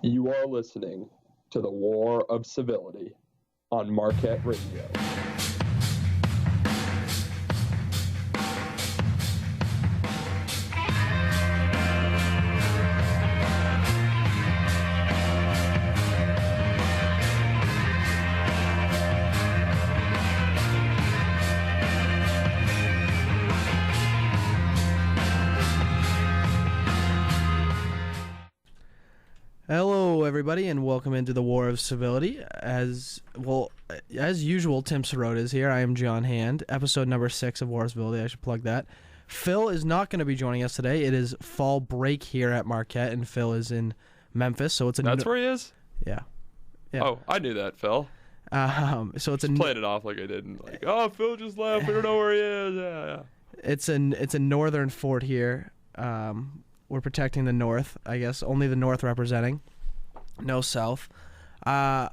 You are listening to the War of Civility on Marquette Radio. Hello, everybody, and welcome into the War of Civility. As usual, Tim Sirota is here. I am John Hand. Episode number 6 of War of Civility. I should plug that. Phil is not going to be joining us today. It is fall break here at Marquette, and Phil is in Memphis. So it's That's where he is? Yeah. Oh, I knew that, Phil. So it's played it off like I didn't. Like, oh, Phil just left. We don't know where he is. Yeah. It's a northern fort here. We're protecting the north, I guess. Only the north representing. No south. I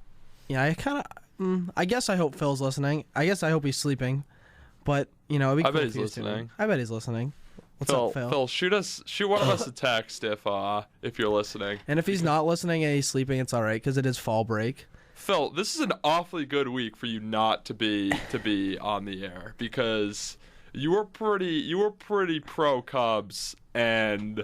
guess I hope Phil's listening. I guess I hope he's sleeping. But, it'd be cool I bet if he's listening. I bet he's listening. What's Phil, up, Phil? Phil, shoot one of us a text if you're listening. And if he's not listening and he's sleeping, it's all right, because it is fall break. Phil, this is an awfully good week for you not to be on the air, because you were pretty pro Cubs, and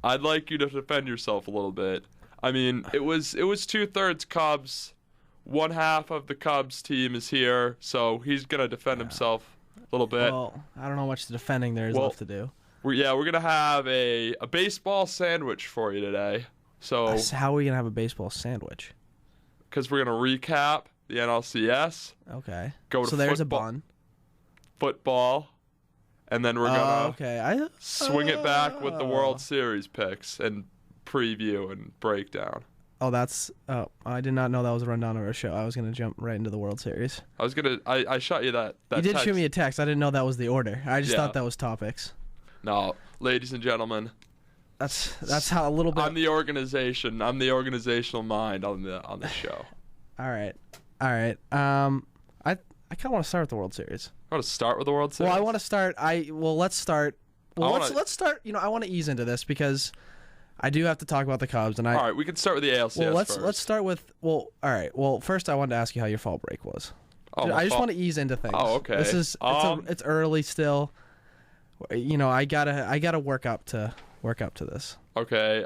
I'd like you to defend yourself a little bit. I mean, it was 2/3 Cubs. One half of the Cubs team is here, so he's gonna defend himself a little bit. Well, I don't know how much defending there is left to do. We're gonna have a baseball sandwich for you today. So how are we gonna have a baseball sandwich? Because we're gonna recap the NLCS. Okay. So there's a bun. Football. And then we're gonna swing it back with the World Series picks and preview and breakdown. I did not know that was a rundown of our show. I was gonna jump right into the World Series. I shot you that You did text. shoot me a text. I didn't know that was the order. I just thought that was topics. No, ladies and gentlemen. That's how a little bit. I'm the organization. I'm the organizational mind on the show. All right. I kind of want to start with the World Series. I want to start with the World Series. Well, I want to start. Let's start. Let's start. I want to ease into this because I do have to talk about the Cubs, and all right, we can start with the ALCS. Well, first. let's start with. Well, all right. Well, first I wanted to ask you how your fall break was. I just want to ease into things. Oh, okay. This is it's early still. I gotta work up to this. Okay.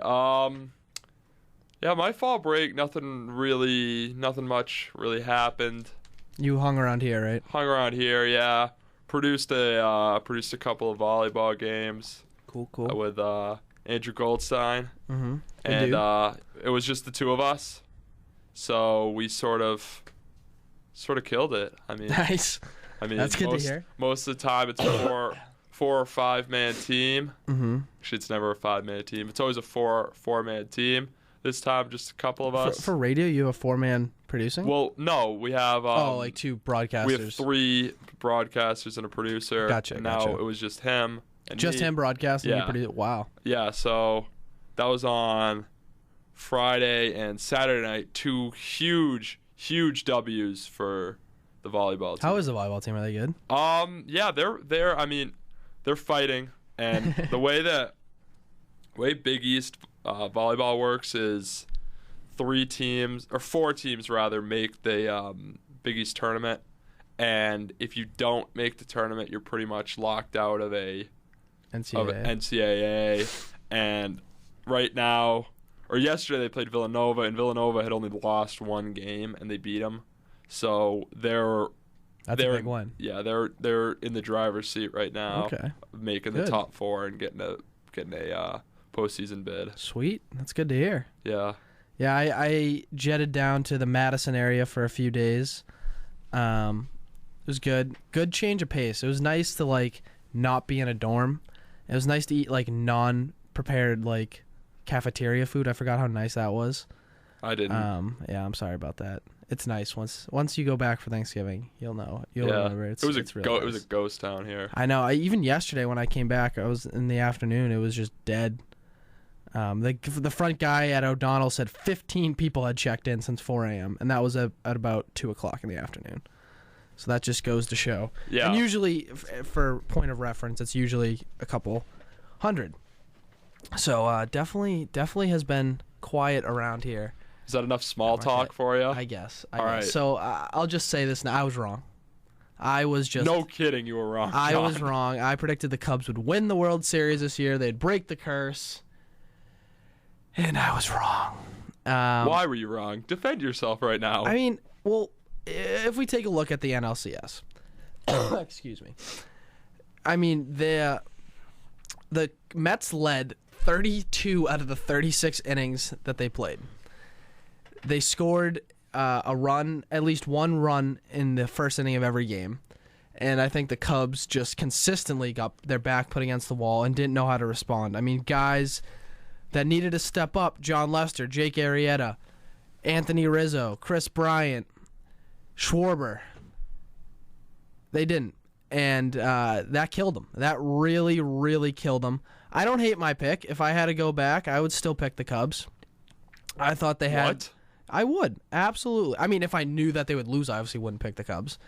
Yeah, my fall break, nothing much really happened. You hung around here, right? Hung around here, yeah. Produced a couple of volleyball games. Cool. With Andrew Goldstein. Mm-hmm. And it was just the two of us, so we sort of killed it. I mean, nice. I mean, that's good to hear. Most of the time, it's a 4 or 5 man team. Mm-hmm. Actually, it's never a 5-man team. It's always a 4-man team. This time, just a couple of us. For radio, you have a 4-man producing? Well, no, we have... like 2 broadcasters. We have 3 broadcasters and a producer. Gotcha. It was just him and just me. Him broadcasting? Yeah. You produce? Wow. Yeah, so that was on Friday and Saturday night. 2 huge W's for the volleyball team. How is the volleyball team? Are they good? Yeah, they're fighting, and the way Big East volleyball works is 4 teams make the Big East tournament, and if you don't make the tournament, you're pretty much locked out of NCAA. And right now, or yesterday, they played Villanova, and Villanova had only lost 1 game, and they beat them. So that's a big one. Yeah, they're in the driver's seat right now. Okay. Making the top 4 and getting a postseason bid. Sweet. That's good to hear. Yeah. Yeah, I jetted down to the Madison area for a few days. It was good. Good change of pace. It was nice to not be in a dorm. It was nice to eat non-prepared cafeteria food. I forgot how nice that was. I didn't. Yeah, I'm sorry about that. It's nice. Once you go back for Thanksgiving, you'll know. You'll remember. It's really nice. It was a ghost town here. I know. Even yesterday when I came back, I was in the afternoon. It was just dead. The front guy at O'Donnell said 15 people had checked in since 4 a.m. and that was at about 2 o'clock in the afternoon. So that just goes to show. Yeah. And usually, for point of reference, it's usually a couple hundred. So definitely has been quiet around here. Is that enough small talk for you? I guess. All right. So I'll just say this now. I was wrong. I was just... No kidding, you were wrong, John. I was wrong. I predicted the Cubs would win the World Series this year. They'd break the curse. And I was wrong. Why were you wrong? Defend yourself right now. I mean, well, if we take a look at the NLCS... excuse me. I mean, the Mets led 32 out of the 36 innings that they played. They scored a run, at least one run in the first inning of every game. And I think the Cubs just consistently got their back put against the wall and didn't know how to respond. I mean, guys that needed to step up, John Lester, Jake Arrieta, Anthony Rizzo, Chris Bryant, Schwarber, they didn't. And that killed them. That really, really killed them. I don't hate my pick. If I had to go back, I would still pick the Cubs. I thought they had... What? I would, absolutely. I mean, if I knew that they would lose, I obviously wouldn't pick the Cubs.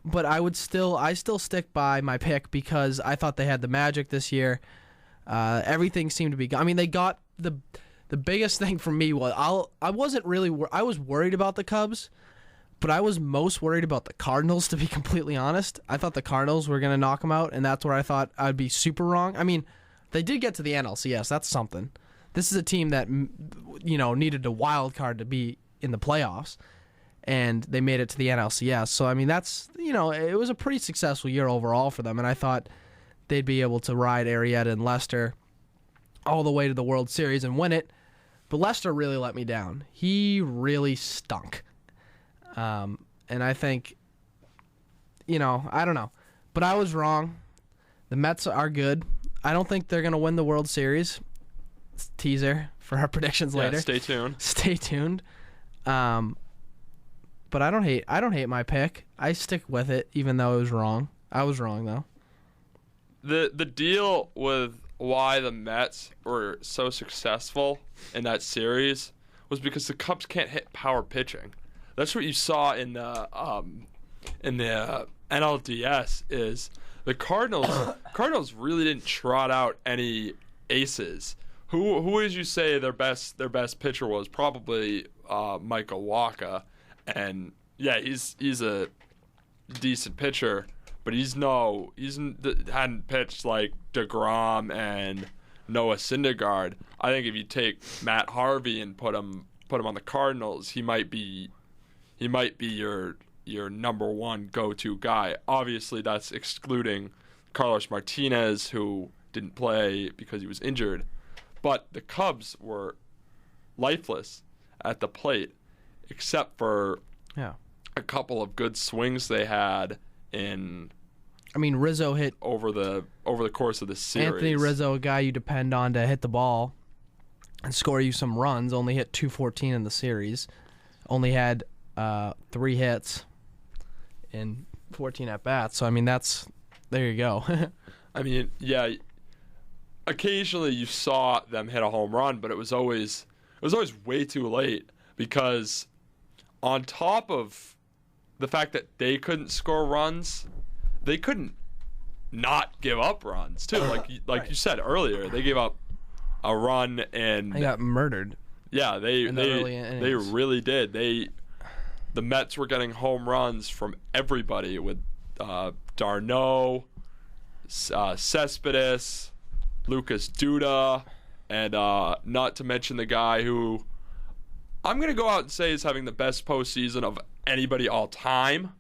But I still stick by my pick because I thought they had the magic this year. Everything seemed to be... I mean, they got the biggest thing for me was... I wasn't really... I was worried about the Cubs, but I was most worried about the Cardinals, to be completely honest. I thought the Cardinals were going to knock them out, and that's where I thought I'd be super wrong. I mean, they did get to the NLCS. That's something. This is a team that, needed a wild card to be in the playoffs, and they made it to the NLCS. So, I mean, that's, it was a pretty successful year overall for them, and I thought they'd be able to ride Arrieta and Lester all the way to the World Series and win it. But Lester really let me down. He really stunk. And I think, I don't know. But I was wrong. The Mets are good. I don't think they're going to win the World Series. Teaser for our predictions later. Stay tuned. Stay tuned. But I don't hate my pick. I stick with it even though it was wrong. I was wrong though. The deal with why the Mets were so successful in that series was because the Cubs can't hit power pitching. That's what you saw in the NLDS is the Cardinals really didn't trot out any aces. Who would you say their best pitcher was? Probably Michael Wacha, and yeah, he's a decent pitcher, but hadn't pitched like DeGrom and Noah Syndergaard. I think if you take Matt Harvey and put him on the Cardinals, he might be your number one go-to guy. Obviously, that's excluding Carlos Martinez, who didn't play because he was injured. But the Cubs were lifeless at the plate, except for a couple of good swings they had in. I mean, Rizzo hit over the course of the series. Anthony Rizzo, a guy you depend on to hit the ball and score you some runs, only hit .214 in the series. Only had 3 hits in 14 at bats. So I mean, there you go. I mean, yeah. Occasionally you saw them hit a home run, but it was always way too late because on top of the fact that they couldn't score runs, they couldn't not give up runs too. Like right. You said earlier, they gave up a run and they got murdered. Yeah, they really did. The Mets were getting home runs from everybody with Darno, Cespedes, Lucas Duda, and not to mention the guy who I'm going to go out and say is having the best postseason of anybody all time,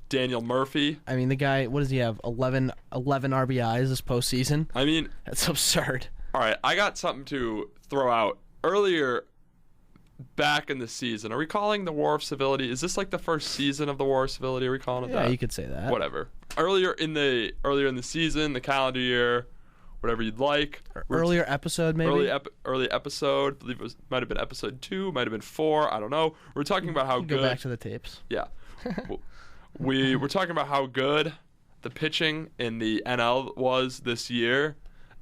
Daniel Murphy. I mean, the guy, what does he have, 11 RBIs this postseason? I mean, that's absurd. All right, I got something to throw out. Earlier, back in the season, are we calling the War of Civility? Is this like the first season of the War of Civility? Are we calling it that? Yeah, you could say that. Whatever. Earlier in the season, the calendar year, whatever you'd like. Earlier episode, maybe? Early episode. I believe it might have been episode 2, might have been 4. I don't know. We're talking about how good. Go back to the tapes. Yeah. we were talking about how good the pitching in the NL was this year,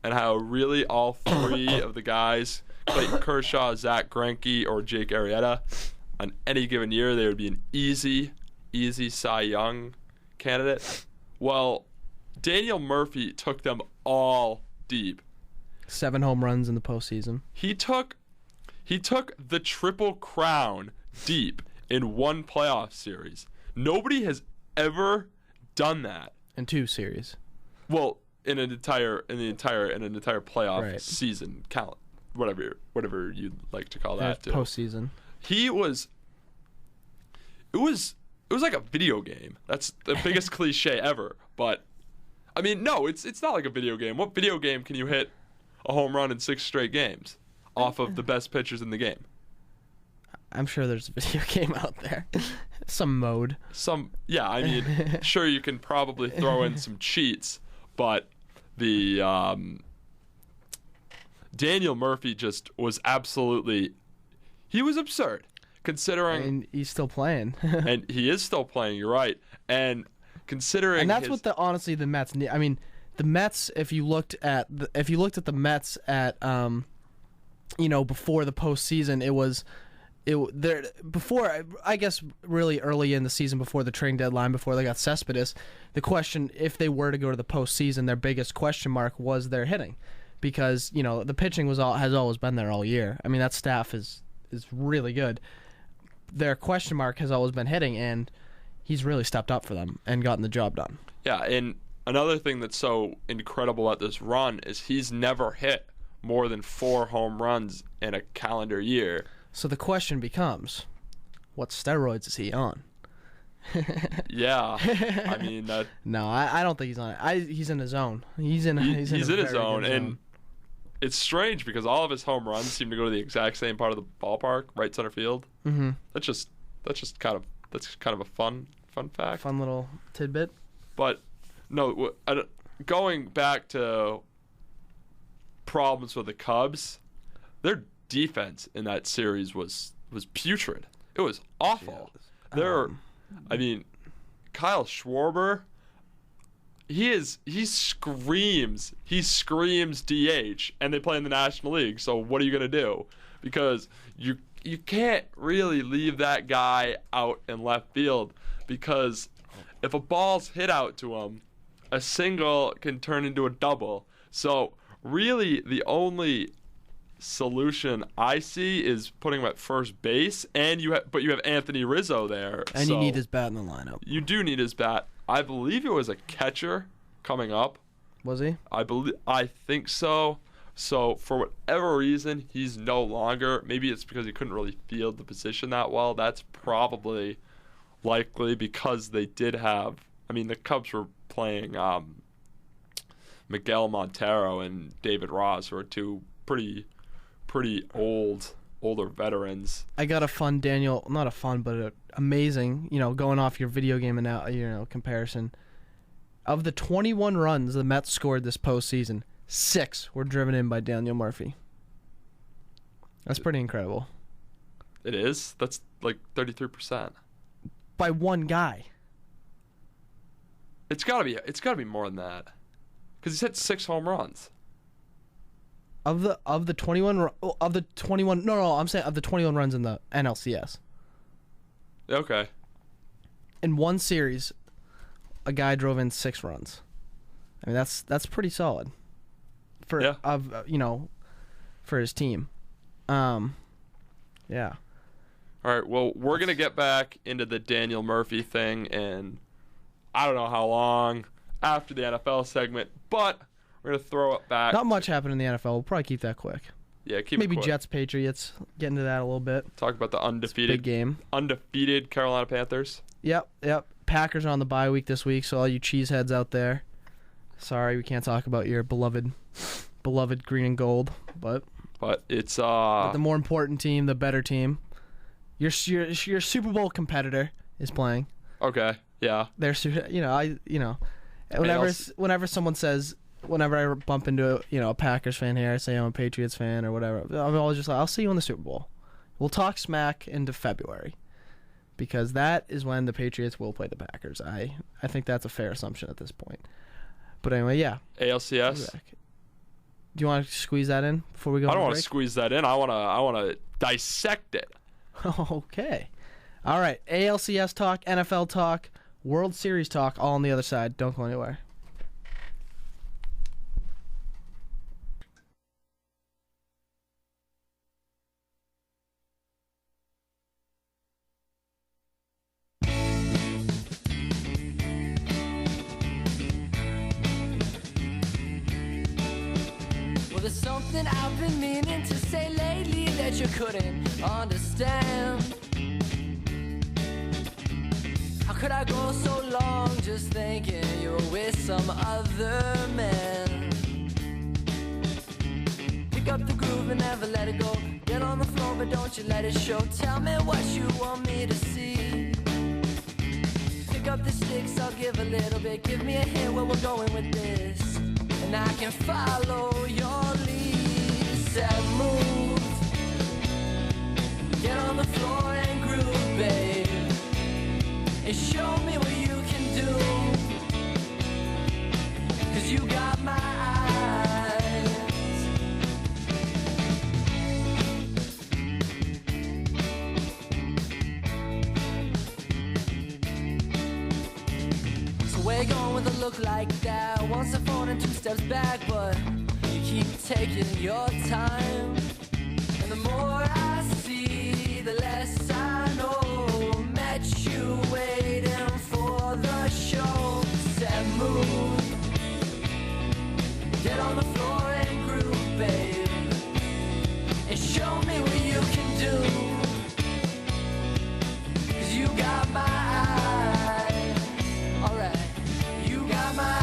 and how really all 3 of the guys, Clayton Kershaw, Zach Greinke, or Jake Arrieta, on any given year, they would be an easy Cy Young candidate. Well, Daniel Murphy took them all deep. 7 home runs in the postseason. He took the Triple Crown deep in one playoff series. Nobody has ever done that. In 2 series. Well, in an entire playoff Right. season, count whatever you'd like to call that. Postseason. It was like a video game. That's the biggest cliche ever. But I mean, no, it's not like a video game. What video game can you hit a home run in 6 straight games off of the best pitchers in the game? I'm sure there's a video game out there. Some mode. Yeah, I mean, sure, you can probably throw in some cheats, but the Daniel Murphy just was he was absurd, considering. And he's still playing. And he is still playing, you're right. And considering. And that's what honestly the Mets need. I mean, the Mets, if you looked at the Mets at before the postseason, before, I guess, really early in the season, before the trade deadline, before they got Cespedes, the question, if they were to go to the postseason, their biggest question mark was their hitting, because the pitching has always been there all year. I mean, that staff is really good. Their question mark has always been hitting, and he's really stepped up for them and gotten the job done. Yeah, and another thing that's so incredible at this run is he's never hit more than 4 home runs in a calendar year. So the question becomes, what steroids is he on? Yeah, I mean that. No, I don't think he's on it. He's in his zone. He's in his zone, and it's strange because all of his home runs seem to go to the exact same part of the ballpark, right center field. Mm-hmm. That's kind of a fun fact. Fun little tidbit. But no, going back to problems with the Cubs, their defense in that series was putrid. It was awful. I mean, Kyle Schwarber, he screams DH, and they play in the National League. So what are you gonna do? Because you can't really leave that guy out in left field, because if a ball's hit out to him, a single can turn into a double. So really, the only solution I see is putting him at first base, and you have Anthony Rizzo there, and you need his bat in the lineup. You do need his bat. I believe it was a catcher coming up. Was he? I think so. So for whatever reason, he's no longer. Maybe it's because he couldn't really field the position that well. That's probably likely because they did have. I mean, the Cubs were playing Miguel Montero and David Ross, who are 2 pretty older veterans. I got a fun not a fun, but amazing, going off your video game and now, comparison. Of the 21 runs the Mets scored this postseason, 6 were driven in by Daniel Murphy. That's pretty incredible. It is. That's like 33%. By one guy. It's gotta be more than that, because he's hit 6 home runs. Of the 21 I'm saying of the 21 runs in the NLCS. Okay. In one series, a guy drove in 6 runs. I mean, that's pretty solid for for his team. Yeah. All right, well, we're going to get back into the Daniel Murphy thing, and I don't know how long after the NFL segment, but we're going to throw it back. Not much happened in the NFL. We'll probably keep that quick. Yeah, keep Maybe it quick. Jets, Patriots. Get into that a little bit. Talk about the undefeated Carolina Panthers. Yep. Packers are on the bye week this week, so all you cheeseheads out there, sorry we can't talk about your beloved green and gold, but it's but the more important team, the better team. Your Super Bowl competitor is playing. Okay. Yeah. They're whenever someone says whenever I bump into a Packers fan here, I say I'm a Patriots fan or whatever. I'm always just like, I'll see you in the Super Bowl. We'll talk smack into February, because that is when the Patriots will play the Packers. I think that's a fair assumption at this point. But anyway, yeah. ALCS. Do you want to squeeze that in before we go? I don't want to squeeze that in. I want to dissect it. Okay. All right. ALCS talk, NFL talk, World Series talk, all on the other side. Don't go anywhere. There's something I've been meaning to say lately that you couldn't understand. How could I go so long just thinking you were with some other man? Pick up the groove and never let it go. Get on the floor but don't you let it show. Tell me what you want me to see. Pick up the sticks, I'll give a little bit. Give me a hint where we're going with this, and I can follow your lead. Set move, get on the floor and groove, babe, and show me what you can do, 'cause you got my eyes. So where you going with a look like that? One step forward and two steps back, but you keep taking your time. And the more I see, the less I know. Met you waiting for the show. Set move, get on the floor and groove, babe, and show me what you can do, 'cause you got my eye. Alright, you got my eye.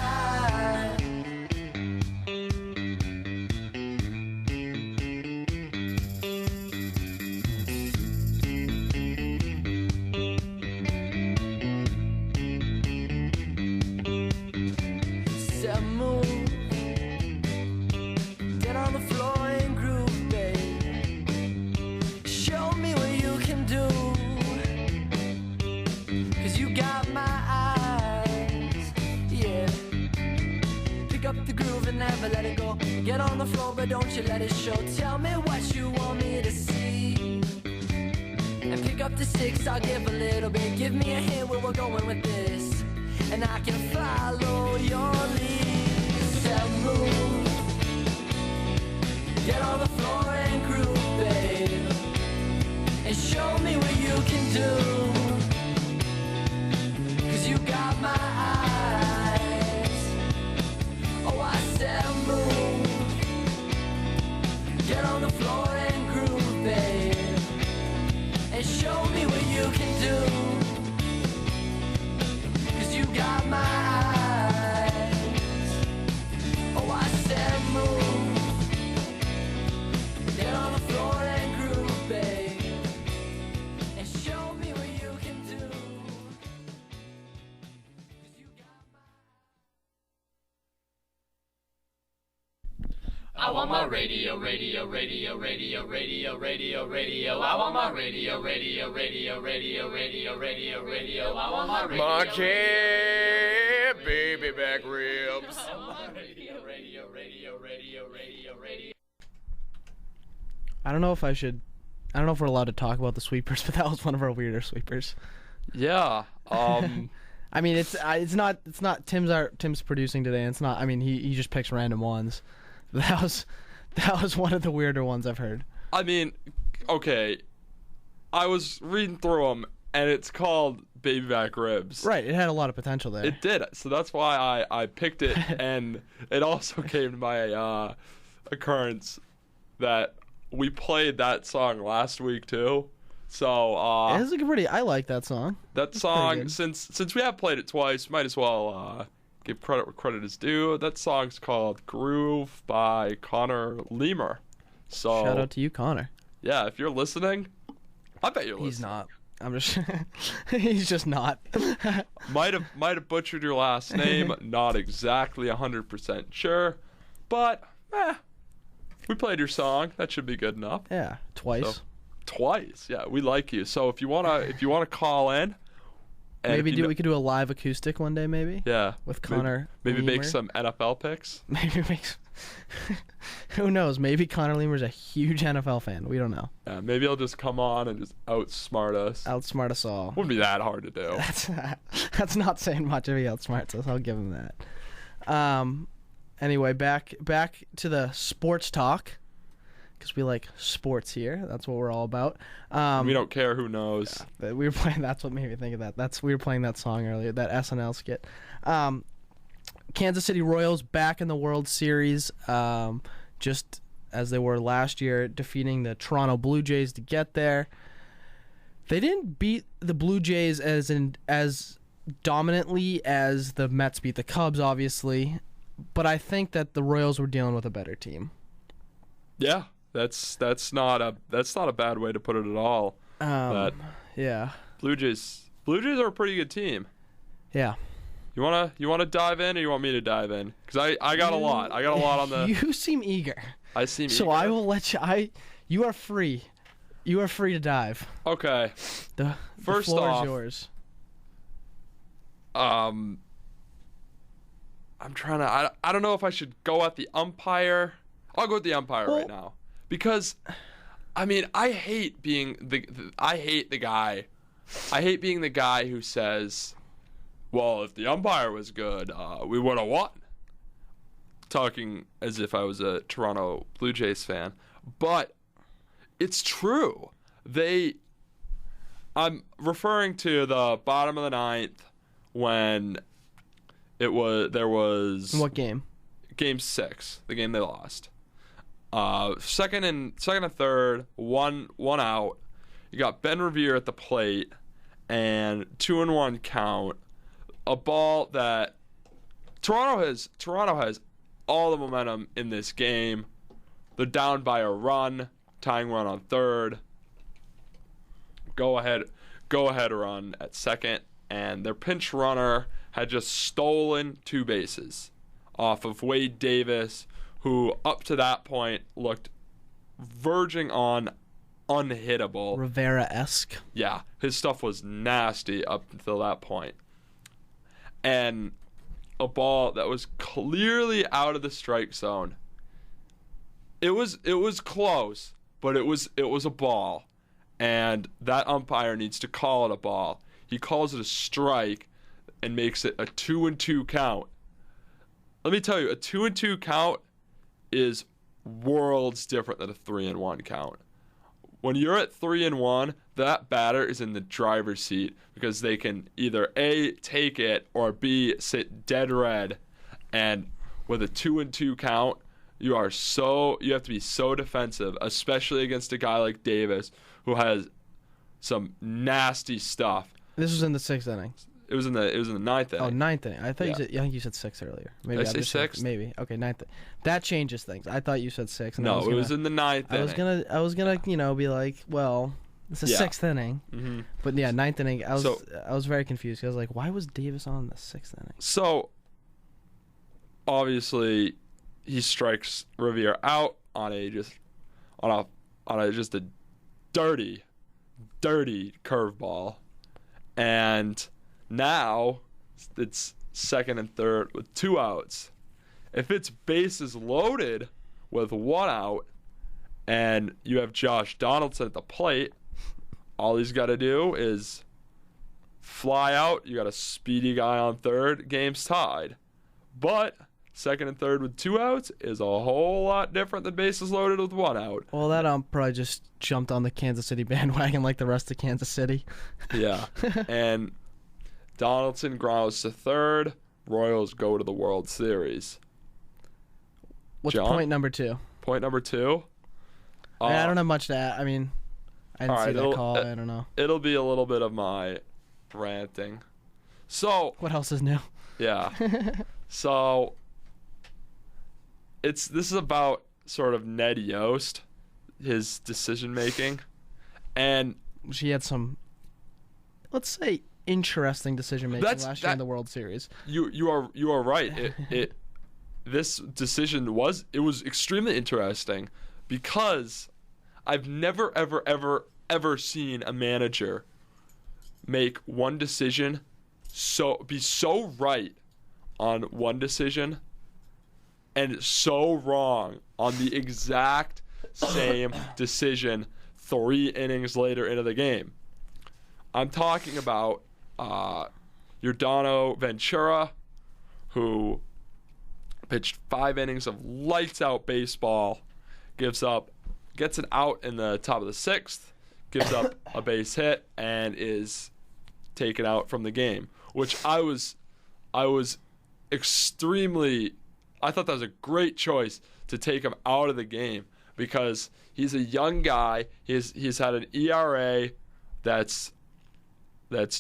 Set move, get on the floor and groove, babe, show me what you can do, 'cause you got my eyes, yeah. Pick up the groove and never let it go. Get on the floor but don't you let it show. Tell me what you want me to see, and pick up the sticks, I'll give a little bit. Give me a hint where we're going with this, and I can follow your lead. Set move, get on the floor and groove, babe, and show me what you can do, 'cause you got my eyes. Oh, I said move, get on the floor and groove, babe, and show me what you can do, 'cause you got my eyes. Oh, I said move, get on the floor and groove, babe, and show me what you can do, 'cause you got my. I want my radio, radio, radio, radio, radio, radio, radio. I want my radio, radio, radio, radio, radio, radio, radio. I want my radio. Monkey, baby back ribs. I want my radio, radio, radio, radio, radio, radio. I don't know if we're allowed to talk about the sweepers, but that was one of our weirder sweepers. Yeah. I mean, it's not Tim's producing today. And it's not. I mean, he just picks random ones. That was one of the weirder ones I've heard. I mean, okay. I was reading through them, and it's called Baby Back Ribs. Right. It had a lot of potential there. It did. So that's why I picked it, and it also came to my occurrence that we played that song last week too. So it's like I like that song. That song, since we have played it twice, might as well give credit where credit is due. That song's called Groove by Connor Lemur. So shout out to you, Connor. Yeah, if you're listening, I bet you're listening. He's not. I'm just. He's just not. Might have butchered your last name. Not exactly 100% sure, but we played your song. That should be good enough. Yeah, twice. So, twice. Yeah, we like you. So if you wanna call in, and we could do a live acoustic one day, maybe. Yeah. With Connor. Maybe make Leamer. some NFL picks. Maybe make. Who knows? Maybe Connor Leamer's a huge NFL fan. We don't know. Yeah, maybe he'll just come on and just outsmart us. Outsmart us all. Wouldn't be that hard to do. That's not saying much if he outsmarts us. I'll give him that. Anyway, back to the sports talk, because we like sports here. That's what we're all about. We don't care who knows. Yeah, we were playing. That's what made me think of that. We were playing that song earlier, that SNL skit. Kansas City Royals back in the World Series, just as they were last year, defeating the Toronto Blue Jays to get there. They didn't beat the Blue Jays as dominantly as the Mets beat the Cubs, obviously, but I think that the Royals were dealing with a better team. Yeah, that's not a bad way to put it at all. Yeah. Blue Jays are a pretty good team. Yeah. You wanna dive in, or you want me to dive in? Because I got a lot. I got a lot on the. You seem eager. I seem eager. So I will let you. You are free. You are free to dive. Okay. The First floor off, is yours. I'm trying to. I don't know if I should go at the umpire. I'll go with the umpire right now, because, I mean, I hate being I hate the guy. I hate being the guy who says, well, if the umpire was good, we would have won. Talking as if I was a Toronto Blue Jays fan. But it's true. I'm referring to the bottom of the ninth when there was... What game? Game 6, the game they lost. Second and third, one out. You got Ben Revere at the plate, and 2-1 count. A ball that Toronto has all the momentum in this game. They're down by a run, tying run on third. Go ahead run at second, and their pinch runner had just stolen 2 bases off of Wade Davis, who up to that point looked verging on unhittable. Rivera-esque. Yeah, his stuff was nasty up until that point. And a ball that was clearly out of the strike zone. It was close, but it was a ball, and that umpire needs to call it a ball. He calls it a strike and makes it a 2-2 count. Let me tell you, a 2-2 count is worlds different than a 3-1 count. When you're at 3-1, that batter is in the driver's seat because they can either A, take it, or B, sit dead red. And with a 2-2 count, you have to be so defensive, especially against a guy like Davis who has some nasty stuff. This was in the 6th inning. It was in the ninth inning. Oh, 9th inning. I thought Yeah. I think you said 6 earlier. Maybe Did I say 6? Maybe. Okay, 9th. That changes things. I thought you said 6. And No, it was in the ninth inning. I was gonna, be like, well, it's the 6th inning. Mm-hmm. But yeah, 9th inning. I was very confused. I was like, why was Davis on the 6th inning? So, obviously, he strikes Revere out on a dirty curveball, and now it's second and third with 2 outs. If it's bases loaded with 1 out, and you have Josh Donaldson at the plate, all he's got to do is fly out. You got a speedy guy on third. Game's tied. But second and third with 2 outs is a whole lot different than bases loaded with 1 out. Well, that probably just jumped on the Kansas City bandwagon like the rest of Kansas City. Yeah. And Donaldson grounds to third. Royals go to the World Series. What's John? point number 2? Point number 2? I don't have much to add. I mean, I didn't see that call. I don't know. It'll be a little bit of my ranting. So, what else is new? Yeah. So, this is about sort of Ned Yost, his decision making, and he had some let's say, interesting decision making last year in that- the World Series. You are right. This decision was extremely interesting because I've never ever seen a manager make one decision be so right on one decision and so wrong on the exact same decision 3 innings later into the game. I'm talking about Yordano Ventura, who pitched 5 innings of lights-out baseball, gets an out in the top of the 6th, gives up a base hit, and is taken out from the game. Which I thought that was a great choice to take him out of the game because he's a young guy. He's had an ERA that's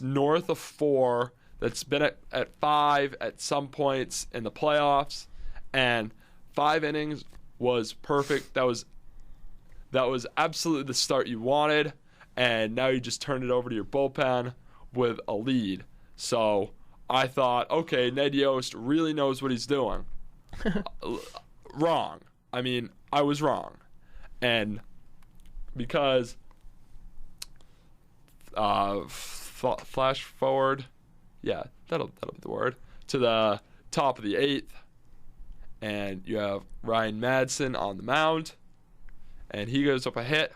north of 4. That's been at 5 at some points in the playoffs, and 5 innings was perfect. That was absolutely the start you wanted, and now you just turned it over to your bullpen with a lead. So I thought, okay, Ned Yost really knows what he's doing. Wrong. I mean, I was wrong, and because flash forward. Yeah, that'll be the word. To the top of the 8th, and you have Ryan Madsen on the mound, and he goes up a hit,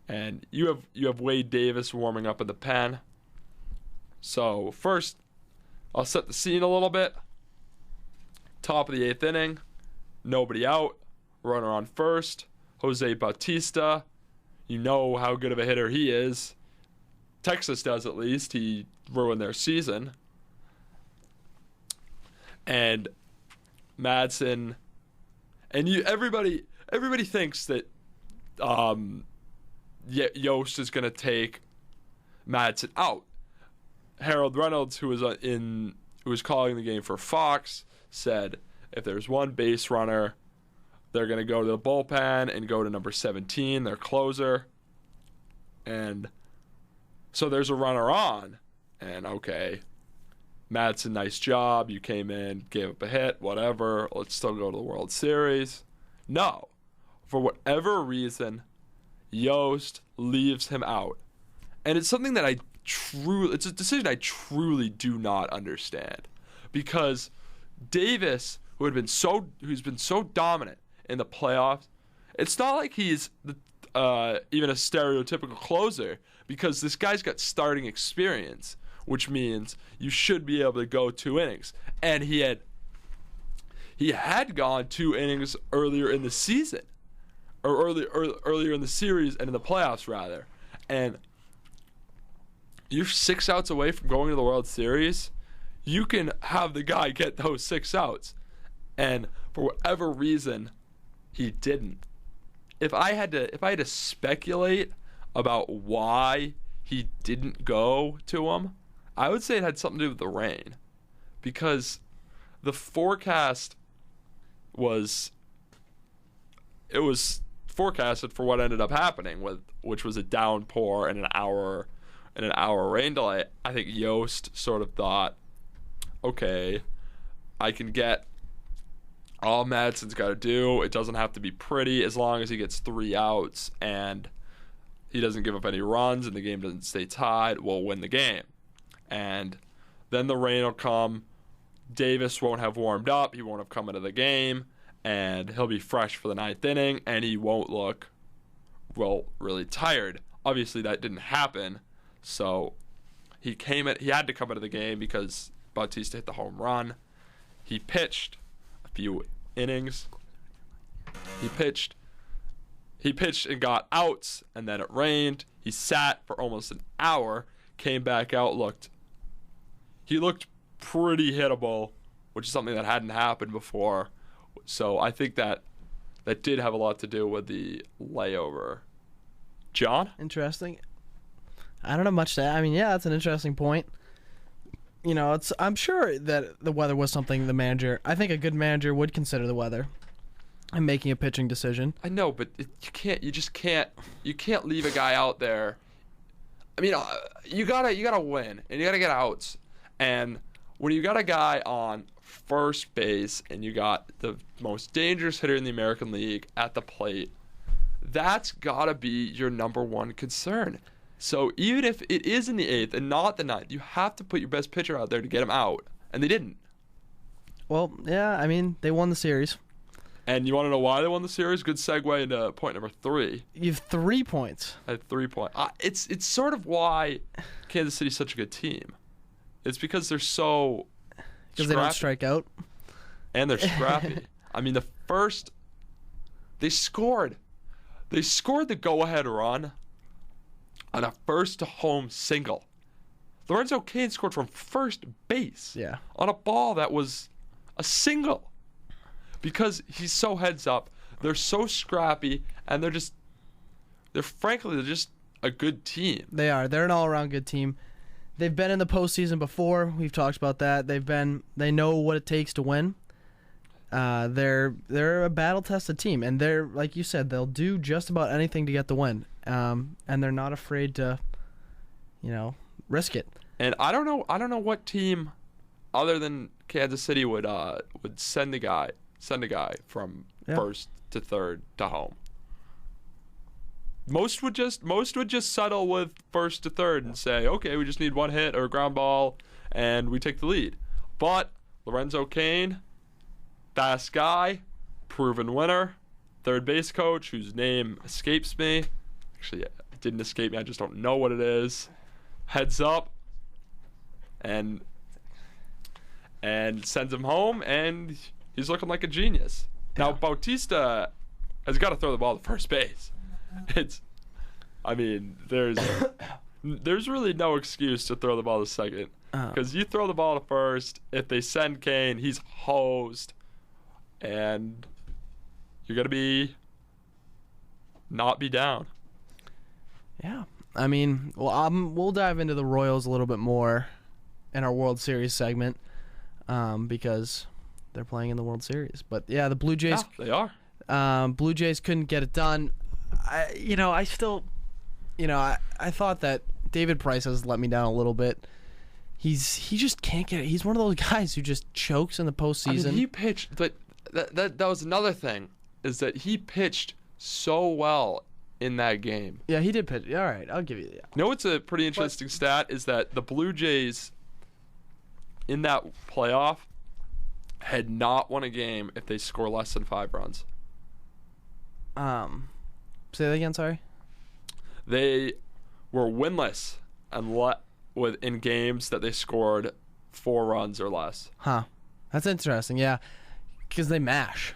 and you have Wade Davis warming up in the pen. So first, I'll set the scene a little bit. Top of the 8th inning, nobody out, runner on first. Jose Bautista, you know how good of a hitter he is. Texas does, at least. He ruined their season. And Madsen, and everybody thinks that Yost is going to take Madsen out. Harold Reynolds, who was calling the game for Fox, said if there's one base runner, they're going to go to the bullpen and go to number 17, their closer. And so there's a runner on, and okay, Madsen, nice job. You came in, gave up a hit, whatever. Let's still go to the World Series. No. For whatever reason, Yost leaves him out. And it's something that it's a decision I truly do not understand. Because Davis, who's been so dominant in the playoffs, it's not like he's even a stereotypical closer, because this guy's got starting experience, which means you should be able to go 2 innings. And he had gone 2 innings earlier in the season, or earlier in the series and in the playoffs rather. And you're 6 outs away from going to the World Series. You can have the guy get those 6 outs, and for whatever reason, he didn't. If I had to speculate about why he didn't go to him, I would say it had something to do with the rain, because the forecast was forecasted for what ended up happening, which was a downpour and an hour rain delay. I think Yost sort of thought, okay, I can get all Madsen's got to do. It doesn't have to be pretty, as long as he gets 3 outs and he doesn't give up any runs and the game doesn't stay tied, we'll win the game. And then the rain will come. Davis won't have warmed up. He won't have come into the game, and he'll be fresh for the 9th inning, and he won't look, really tired. Obviously, that didn't happen, so he had to come into the game because Bautista hit the home run. He pitched a few innings. He pitched and got outs, and then it rained. He sat for almost an hour, came back out, he looked pretty hittable, which is something that hadn't happened before. So I think that did have a lot to do with the layover. John? Interesting. I don't know much to add. I mean, yeah, that's an interesting point. You know, I'm sure that the weather was something I think a good manager would consider the weather and making a pitching decision. I know, but you can't leave a guy out there. I mean, you gotta win, and you gotta get outs. And when you got a guy on first base, and you got the most dangerous hitter in the American League at the plate, that's gotta be your number one concern. So even if it is in the 8th and not the 9th, you have to put your best pitcher out there to get him out, and they didn't. Well, yeah, I mean, they won the series. And you want to know why they won the series? Good segue into point number 3. You have 3 points. I have 3 points. It's sort of why Kansas City's such a good team. It's because they're so Because they don't strike out. And they're scrappy. I mean, they scored the go-ahead run on a first-to-home single. Lorenzo Cain scored from first base on a ball that was a single. Because he's so heads up, they're so scrappy, and they're just a good team. They are. They're an all-around good team. They've been in the postseason before. We've talked about that. They know what it takes to win. They're a battle-tested team, and they're, like you said, they'll do just about anything to get the win. And they're not afraid to, risk it. And I don't know what team other than Kansas City would send a guy from first to third to home. Most would just settle with first to third and say, okay, we just need one hit or a ground ball and we take the lead. But Lorenzo Cain, fast guy, proven winner, third base coach whose name escapes me. Actually, it didn't escape me. I just don't know what it is. Heads up and sends him home, and he's looking like a genius. Now, Bautista has got to throw the ball to first base. There's really no excuse to throw the ball to second. Because you throw the ball to first, if they send Cain, he's hosed. And you're going to not be down. Yeah. I mean, we'll dive into the Royals a little bit more in our World Series segment because they're playing in the World Series. But, yeah, the Blue Jays... Yeah, they are. Blue Jays couldn't get it done. I thought that David Price has let me down a little bit. He just can't get it. He's one of those guys who just chokes in the postseason. I mean, he pitched, but that was another thing, is that he pitched so well in that game. Yeah, he did pitch. All right, I'll give you that. You know what's a pretty interesting stat is that the Blue Jays in that playoff had not won a game if they score less than 5 runs. Say that again, sorry? They were winless in games that they scored 4 runs or less. Huh. That's interesting, yeah. Because they mash.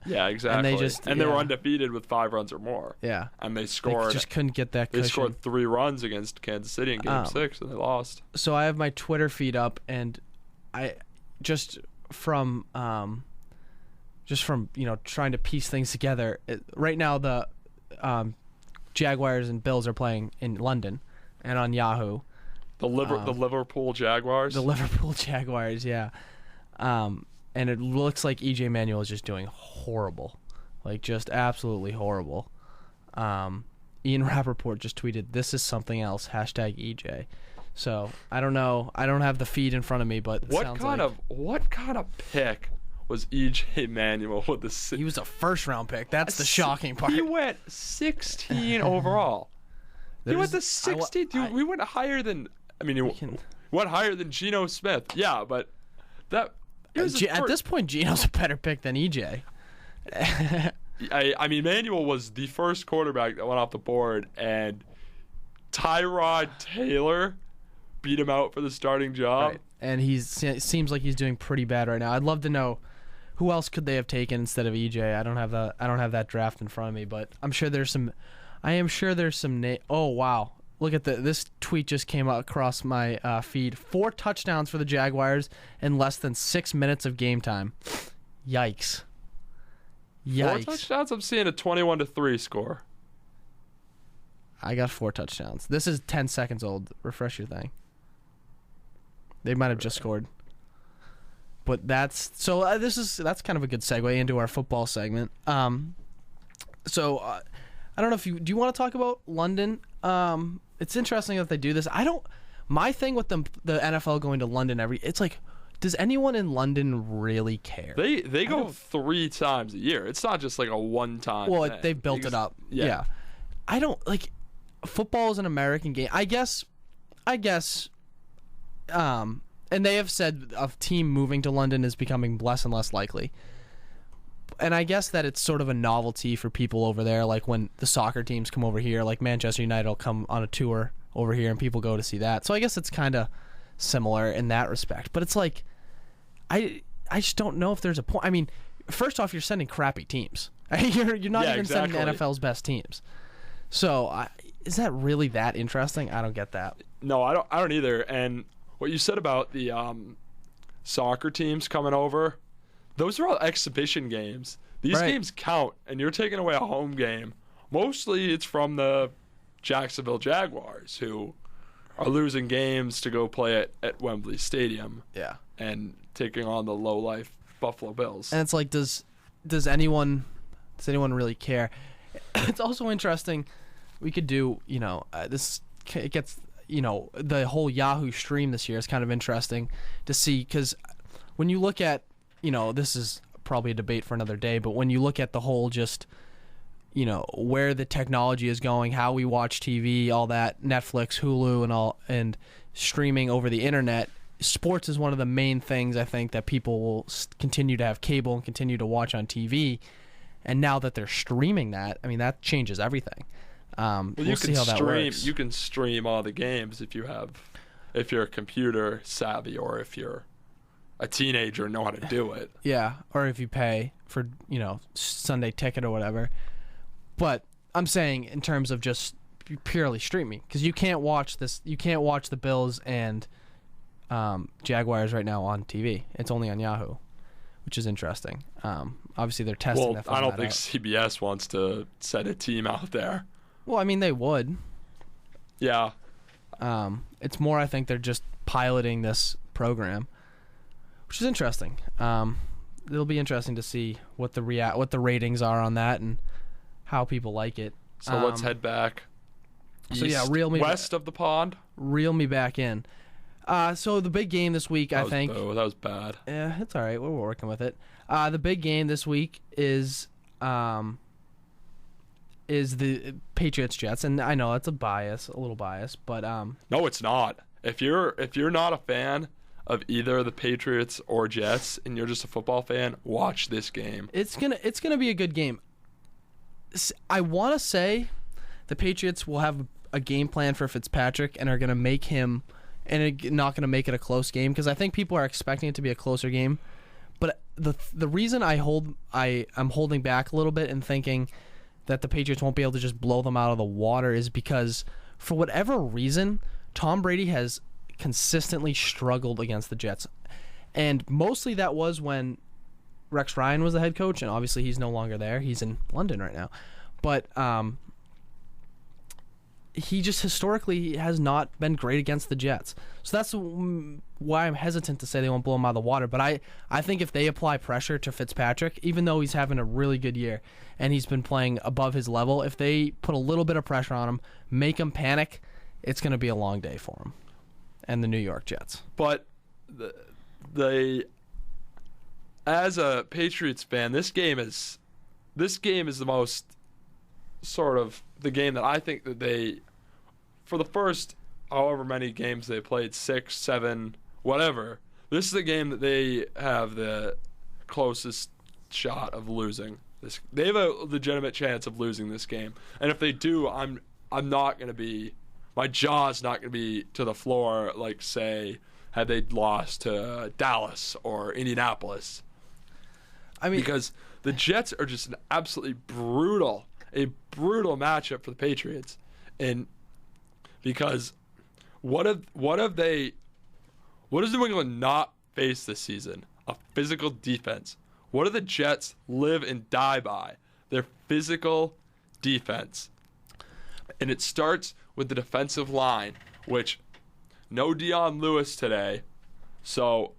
Yeah, exactly. And they were undefeated with 5 runs or more. Yeah. And they scored. They just couldn't get that cushion. They scored 3 runs against Kansas City in Game 6, and they lost. So I have my Twitter feed up, and I just from trying to piece things together. Right now, the Jaguars and Bills are playing in London, and on Yahoo. The Liverpool Jaguars. The Liverpool Jaguars, yeah. And it looks like E.J. Manuel is just doing horrible, like just absolutely horrible. Ian Rappaport just tweeted, "This is something else." #EJ. So I don't know. I don't have the feed in front of me, but what kind of pick was E.J. Manuel with the? He was a first-round pick. That's the shocking part. He went 16 overall. He went to 16. Dude, we went higher than. I mean, went higher than Geno Smith. Yeah, but that. At this point, Geno's a better pick than EJ. I mean, Manuel was the first quarterback that went off the board, and Tyrod Taylor beat him out for the starting job. Right. And seems like he's doing pretty bad right now. I'd love to know who else could they have taken instead of EJ. I don't have that draft in front of me, but I am sure there's some. Oh wow. Look at this tweet just came across my feed. 4 touchdowns for the Jaguars in less than 6 minutes of game time. Yikes. 4 touchdowns? I'm seeing a 21-3 score. I got 4 touchdowns. This is 10 seconds old. Refresh your thing. They might have just scored. But that's kind of a good segue into our football segment. I don't know if do you want to talk about London? it's interesting that they do this. My thing with the NFL going to London it's like, does anyone in London really care? They go 3 times a year. It's not just like a one-time Well, thing. they've built it up. Yeah. I don't like football is an American game. I guess and they have said a team moving to London is becoming less and less likely. And I guess that it's sort of a novelty for people over there, like when the soccer teams come over here, like Manchester United will come on a tour over here and people go to see that. So I guess it's kind of similar in that respect. But it's like, I just don't know if there's a point. I mean, first off, you're sending crappy teams. You're not even sending the NFL's best teams. So is that really that interesting? I don't get that. No, I don't either. And what you said about the soccer teams coming over, those are all exhibition games. These games count, and you're taking away a home game. Mostly it's from the Jacksonville Jaguars, who are losing games to go play at Wembley Stadium. Yeah. And taking on the low-life Buffalo Bills. And it's like, does anyone really care? It's also interesting. We could do, it gets, the whole Yahoo stream this year is kind of interesting to see, because when you look at, this is probably a debate for another day, but when you look at the whole just, where the technology is going, how we watch TV, all that, Netflix, Hulu, and streaming over the internet, sports is one of the main things I think that people will continue to have cable and continue to watch on TV. And now that they're streaming that, I mean, that changes everything. We'll see how that works. You can stream all the games if you're computer savvy, or if you're a teenager and know how to do it. Yeah, or if you pay for, Sunday ticket or whatever. But I'm saying in terms of just purely streaming, because you can't watch the Bills and Jaguars right now on TV. It's only on Yahoo, which is interesting. Obviously, they're testing that. Well, I don't think CBS wants to send a team out there. Well, I mean, they would. Yeah. It's more, I think they're just piloting this program, which is interesting. It'll be interesting to see what the ratings are on that and how people like it. So let's head back. West of the pond. Reel me back in. So the big game this week, I think. That was bad. Yeah, it's all right. We're working with it. The big game this week is the Patriots Jets, and I know it's a little bias, but no, it's not. If you're not a fan of either the Patriots or Jets, and you're just a football fan, watch this game. It's gonna be a good game. I want to say the Patriots will have a game plan for Fitzpatrick and are gonna make him. And not going to make it a close game, because I think people are expecting it to be a closer game. But the reason I'm holding back a little bit and thinking that the Patriots won't be able to just blow them out of the water is because, for whatever reason, Tom Brady has consistently struggled against the Jets. And mostly that was when Rex Ryan was the head coach, and obviously he's no longer there. He's in London right now. But he just historically has not been great against the Jets. So that's why I'm hesitant to say they won't blow him out of the water. But I think if they apply pressure to Fitzpatrick, even though he's having a really good year and he's been playing above his level, if they put a little bit of pressure on him, make him panic, it's going to be a long day for him and the New York Jets. But as a Patriots fan, this game is the most sort of the game that I think that they, for the first however many games they played, 6, 7, whatever, this is the game that they have the closest shot of losing. They have a legitimate chance of losing this game. And if they do, I'm not going to be, my jaw's not going to be to the floor like, say, had they lost to Dallas or Indianapolis. I mean, because the Jets are just an absolutely brutal matchup for the Patriots. And because what has New England not faced this season? A physical defense. What do the Jets live and die by? Their physical defense. And it starts with the defensive line, which no Dion Lewis today. So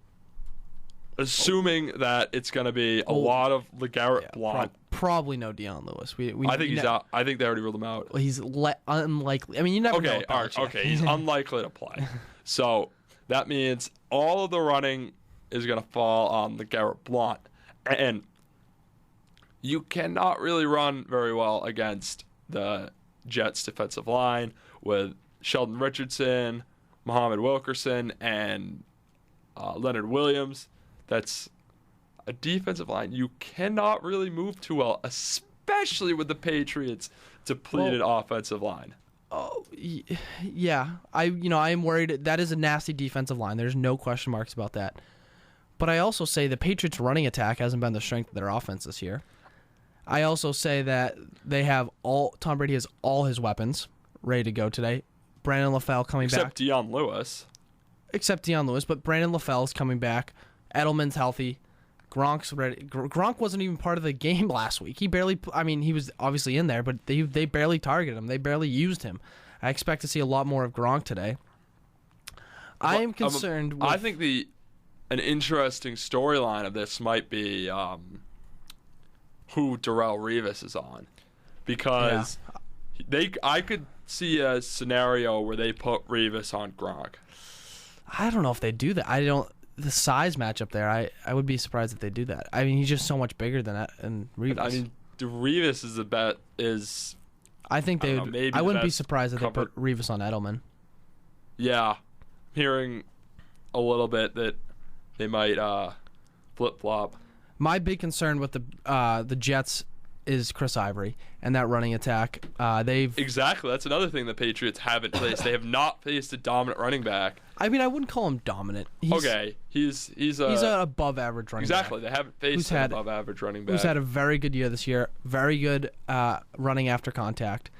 assuming that it's going to be a lot of LeGarrette Blount. probably no Deion Lewis. I think he's out. I think they already ruled him out. He's unlikely. I mean, you never know. Okay, with all right, Belichick. okay. He's unlikely to play. So that means all of the running is going to fall on the Garrett Blount. And you cannot really run very well against the Jets' defensive line with Sheldon Richardson, Muhammad Wilkerson, and Leonard Williams. That's a defensive line you cannot really move too well, especially with the Patriots' depleted offensive line. Oh, yeah. I am worried. That is a nasty defensive line. There's no question marks about that. But I also say the Patriots' running attack hasn't been the strength of their offense this year. I also say that Tom Brady has all his weapons ready to go today. Brandon LaFell coming back. Except Deion Lewis, but Brandon LaFell's coming back. Edelman's healthy. Gronk's ready. Gronk wasn't even part of the game last week. He was obviously in there, but they barely targeted him. They barely used him. I expect to see a lot more of Gronk today. I am concerned with... I think an interesting storyline of this might be who Darrelle Revis is on. Because I could see a scenario where they put Revis on Gronk. I don't know if they do that. The size matchup there, I would be surprised if they do that. I mean, he's just so much bigger than that. And Revis. I mean, Revis is I think they would. I wouldn't be surprised if they put Revis on Edelman. Yeah, hearing a little bit that they might flip flop. My big concern with the Jets is Chris Ivory and that running attack. Exactly. That's another thing the Patriots haven't faced. They have not faced a dominant running back. I mean, I wouldn't call him dominant. He's an above average running back. Exactly. They haven't faced an above average running back. Who's had a very good year this year. Very good running after contact.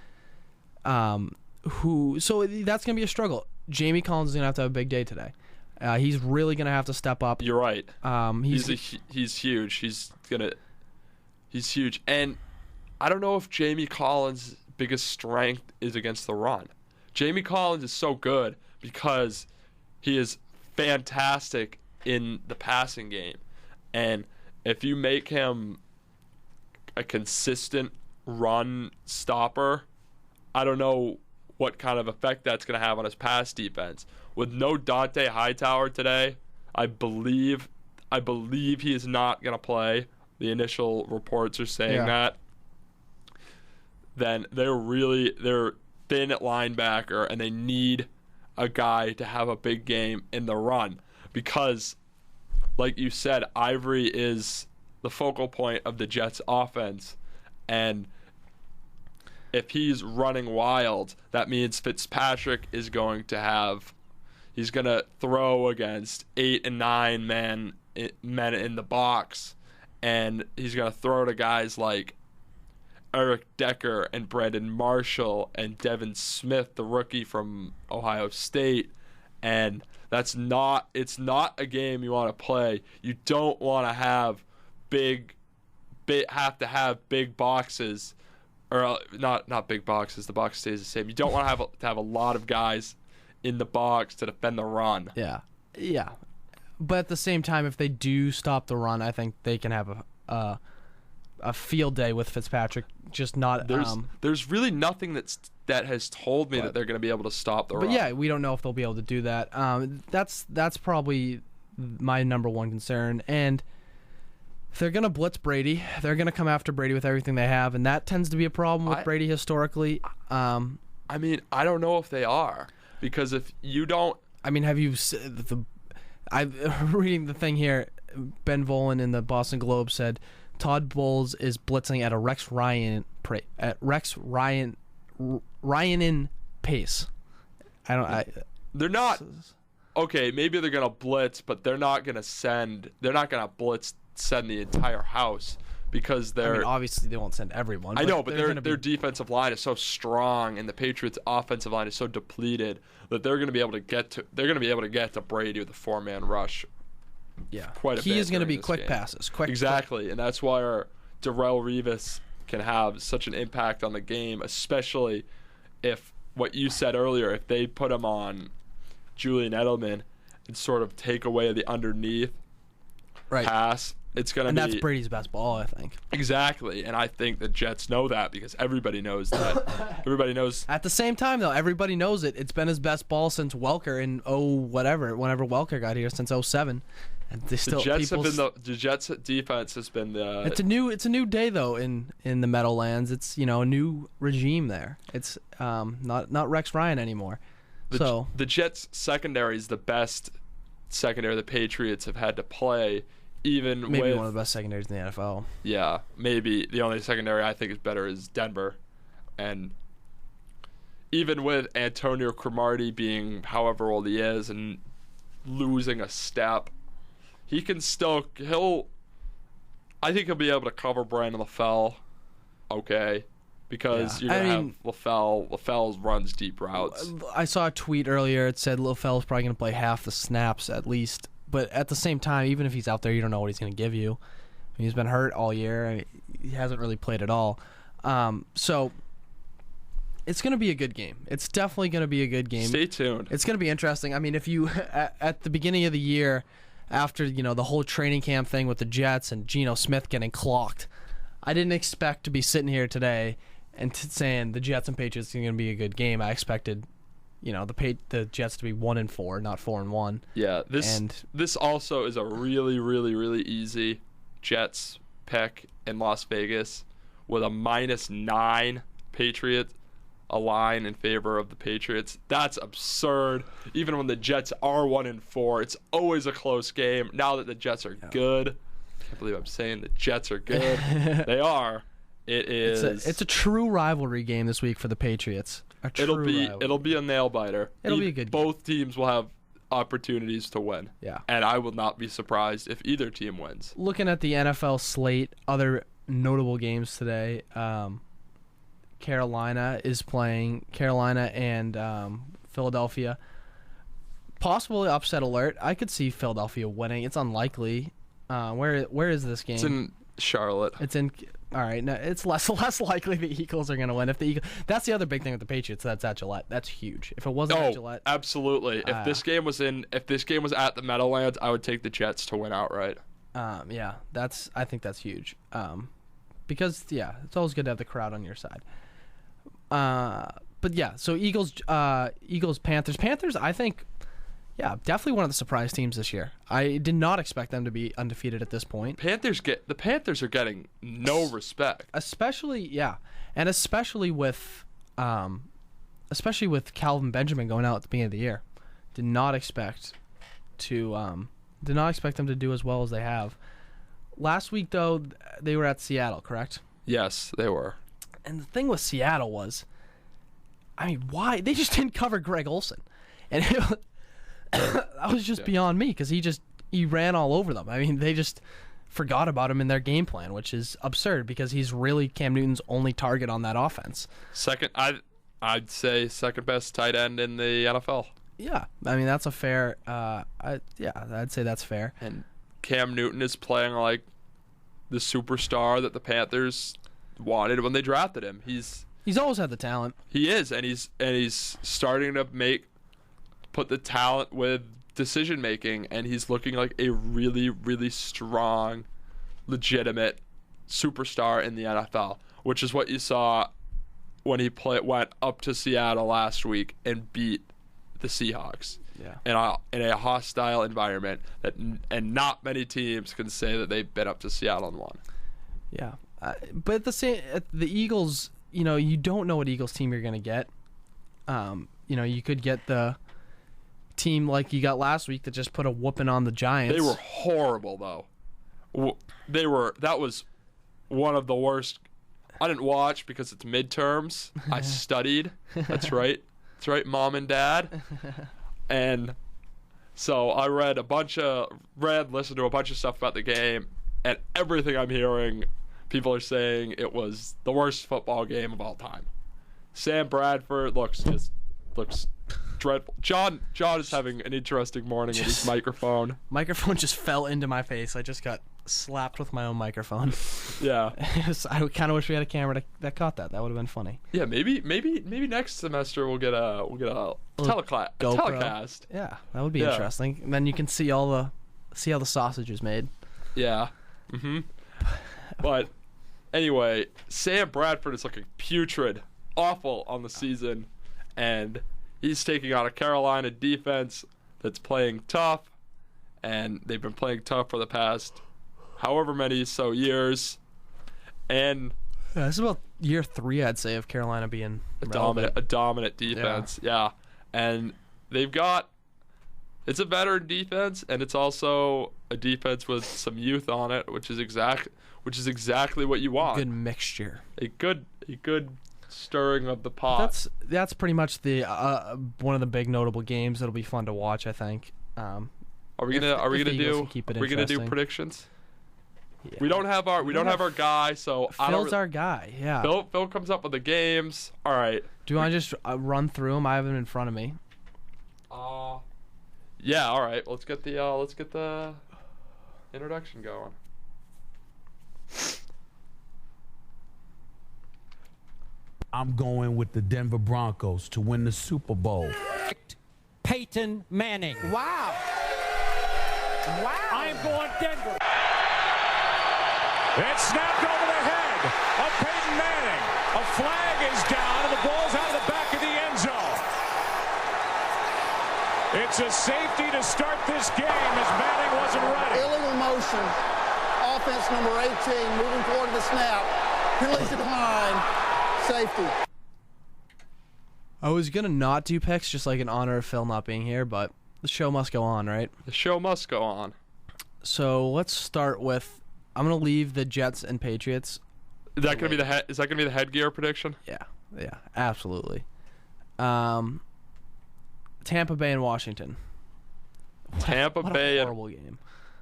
So that's gonna be a struggle. Jamie Collins is gonna have to have a big day today. He's really gonna have to step up. You're right. He's huge. He's huge. And I don't know if Jamie Collins' biggest strength is against the run. Jamie Collins is so good because he is fantastic in the passing game. And if you make him a consistent run stopper, I don't know what kind of effect that's going to have on his pass defense. With no Dante Hightower today, I believe he is not going to play. The initial reports are saying that. Then they're thin at linebacker, and they need a guy to have a big game in the run because, like you said, Ivory is the focal point of the Jets' offense, and if he's running wild, that means Fitzpatrick is going to he's going to throw against 8 and 9 men in the box, and he's going to throw to guys like Eric Decker and Brandon Marshall and Devin Smith, the rookie from Ohio State, and it's not a game you want to play. You don't want to have big boxes, or not big boxes. The box stays the same. You don't want to have a lot of guys in the box to defend the run. Yeah. But at the same time, if they do stop the run, I think they can have a field day with Fitzpatrick. Just not. There's really nothing that has told me that they're going to be able to stop the run. But yeah, we don't know if they'll be able to do that. That's probably my number one concern. And if they're going to blitz Brady, they're going to come after Brady with everything they have, and that tends to be a problem with Brady historically. I mean, I don't know if they are, because if you don't... I mean, have you... I'm reading the thing here. Ben Volen in the Boston Globe said Todd Bowles is blitzing at a Ryanin pace. They're not... Okay, maybe they're going to blitz, but they're not going to send the entire house, because they're... I mean, obviously they won't send everyone. I know, but their defensive line is so strong, and the Patriots' offensive line is so depleted that they're going to be able to get to Brady with a 4-man rush. Yeah, quite a bit. He is going to be quick game. Passes. Exactly, and that's why Darrelle Revis can have such an impact on the game, especially if what you said earlier, if they put him on Julian Edelman and sort of take away the underneath pass It's gonna And be that's Brady's best ball, I think. exactly, and I think the Jets know that because everybody knows that. Everybody knows. At the same time, though, everybody knows it. It's been his best ball since Welker in whenever Welker got here since 07. And they still The Jets defense has been the. It's a new day though in the Meadowlands. It's a new regime there. It's not Rex Ryan anymore. The Jets secondary is the best secondary the Patriots have had to play. Even maybe with, one of the best secondaries in the NFL. Yeah, maybe the only secondary I think is better is Denver, and even with Antonio Cromartie being however old he is and losing a step, I think he'll be able to cover Brandon LaFell, okay, because you're gonna have LaFell. LaFell runs deep routes. I saw a tweet earlier. It said LaFell's probably gonna play half the snaps at least. But at the same time, even if he's out there, you don't know what he's going to give you. I mean, he's been hurt all year. I mean, he hasn't really played at all. So it's going to be a good game. It's definitely going to be a good game. Stay tuned. It's going to be interesting. I mean, if you at the beginning of the year, after the whole training camp thing with the Jets and Geno Smith getting clocked, I didn't expect to be sitting here today and saying the Jets and Patriots are going to be a good game. I expected the Jets to be 1-4, not 4-1. Yeah, this also is a really, really, really easy Jets pick in Las Vegas with a -9 Patriots, a line in favor of the Patriots. That's absurd. Even when the Jets are 1-4, it's always a close game. Now that the Jets are good, I can't believe I'm saying the Jets are good. They are. It's a true rivalry game this week for the Patriots. It'll be a nail biter. It'll be a good game. Both teams will have opportunities to win. Yeah. And I will not be surprised if either team wins. Looking at the NFL slate, other notable games today, Carolina and Philadelphia. Possibly upset alert. I could see Philadelphia winning. It's unlikely. Where is this game? It's in Charlotte. It's in. All right, no, it's less likely the Eagles are going to win. That's the other big thing with the Patriots. That's at Gillette. That's huge. If it wasn't at Gillette, absolutely. If this game was at the Meadowlands, I would take the Jets to win outright. Yeah, I think that's huge. Because it's always good to have the crowd on your side. But yeah, so Eagles, Panthers. I think, definitely one of the surprise teams this year. I did not expect them to be undefeated at this point. The Panthers are getting no respect, especially with Calvin Benjamin going out at the beginning of the year. Did not expect them to do as well as they have. Last week though, they were at Seattle, correct? Yes, they were. And the thing with Seattle was, I mean, why they just didn't cover Greg Olsen, and that was just beyond me because he ran all over them. I mean, they just forgot about him in their game plan, which is absurd because he's really Cam Newton's only target on that offense. I'd say second best tight end in the NFL. Yeah, I mean that's a fair. I'd say that's fair. And Cam Newton is playing like the superstar that the Panthers wanted when they drafted him. He's always had the talent. He is, and he's starting to put the talent with decision making, and he's looking like a really, really strong, legitimate superstar in the NFL, which is what you saw when he went up to Seattle last week and beat the Seahawks. Yeah. In a hostile environment and not many teams can say that they've been up to Seattle and won. Yeah, but the Eagles, you don't know what Eagles team you're going to get. You could get the team like you got last week that just put a whooping on the Giants. They were horrible though. That was one of the worst. I didn't watch because it's midterms. I studied. That's right. That's right, Mom and Dad. And so I listened to a bunch of stuff about the game, and everything I'm hearing, people are saying it was the worst football game of all time. Sam Bradford looks dreadful. John is having an interesting morning with his microphone. Microphone just fell into my face. I just got slapped with my own microphone. Yeah. I kind of wish we had a camera that caught that. That would have been funny. Yeah, maybe next semester we'll get a telecast. Yeah, that would be interesting. And then you can see how the sausage is made. Yeah. But anyway, Sam Bradford is looking putrid, awful on the season, and he's taking on a Carolina defense that's playing tough, and they've been playing tough for the past however many years, and this is about year 3, I'd say, of Carolina being a dominant defense. Yeah. And it's a veteran defense, and it's also a defense with some youth on it, which is exactly what you want. Good mixture. A good stirring of the pot. That's pretty much the one of the big notable games that'll be fun to watch, I think. Are we gonna do predictions? Yeah. We don't have our guy, so Phil's our guy. Yeah. Phil comes up with the games. All right. Do you want to just run through them? I have them in front of me. Yeah. All right. Let's get the introduction going. I'm going with the Denver Broncos to win the Super Bowl. Peyton Manning. Wow. I'm going Denver. It's snapped over the head of Peyton Manning. A flag is down and the ball's out of the back of the end zone. It's a safety to start this game as Manning wasn't ready. Illegal motion. Offense number 18 moving forward to the snap. Penalty decline. Safety. I was going to not do picks just like in honor of Phil not being here, but the show must go on, right? The show must go on. So let's start with, I'm going to leave the Jets and Patriots. Is that going to be the headgear prediction? Yeah, absolutely. Tampa Bay and Washington. Tampa what Bay a horrible game.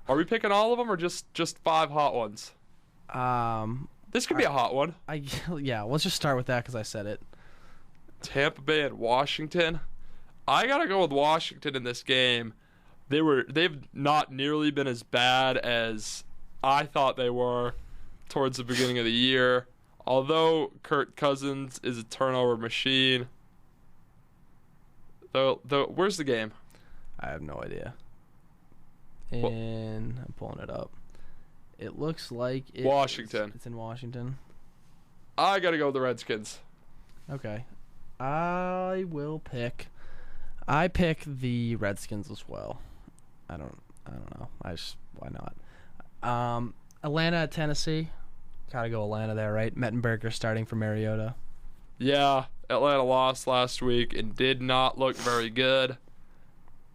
Are we picking all of them or just 5 hot ones? This could be a hot one. Yeah, let's just start with that because I said it. Tampa Bay and Washington. I gotta go with Washington in this game. They've not nearly been as bad as I thought they were towards the beginning of the year. Although Kirk Cousins is a turnover machine. Where's the game? I have no idea. And I'm pulling it up. It looks like Washington. It's in Washington. I gotta go with the Redskins. Okay. I pick the Redskins as well. I don't know. Why not? Atlanta at Tennessee. Gotta go Atlanta there, right? Mettenberger starting for Mariota. Yeah, Atlanta lost last week and did not look very good.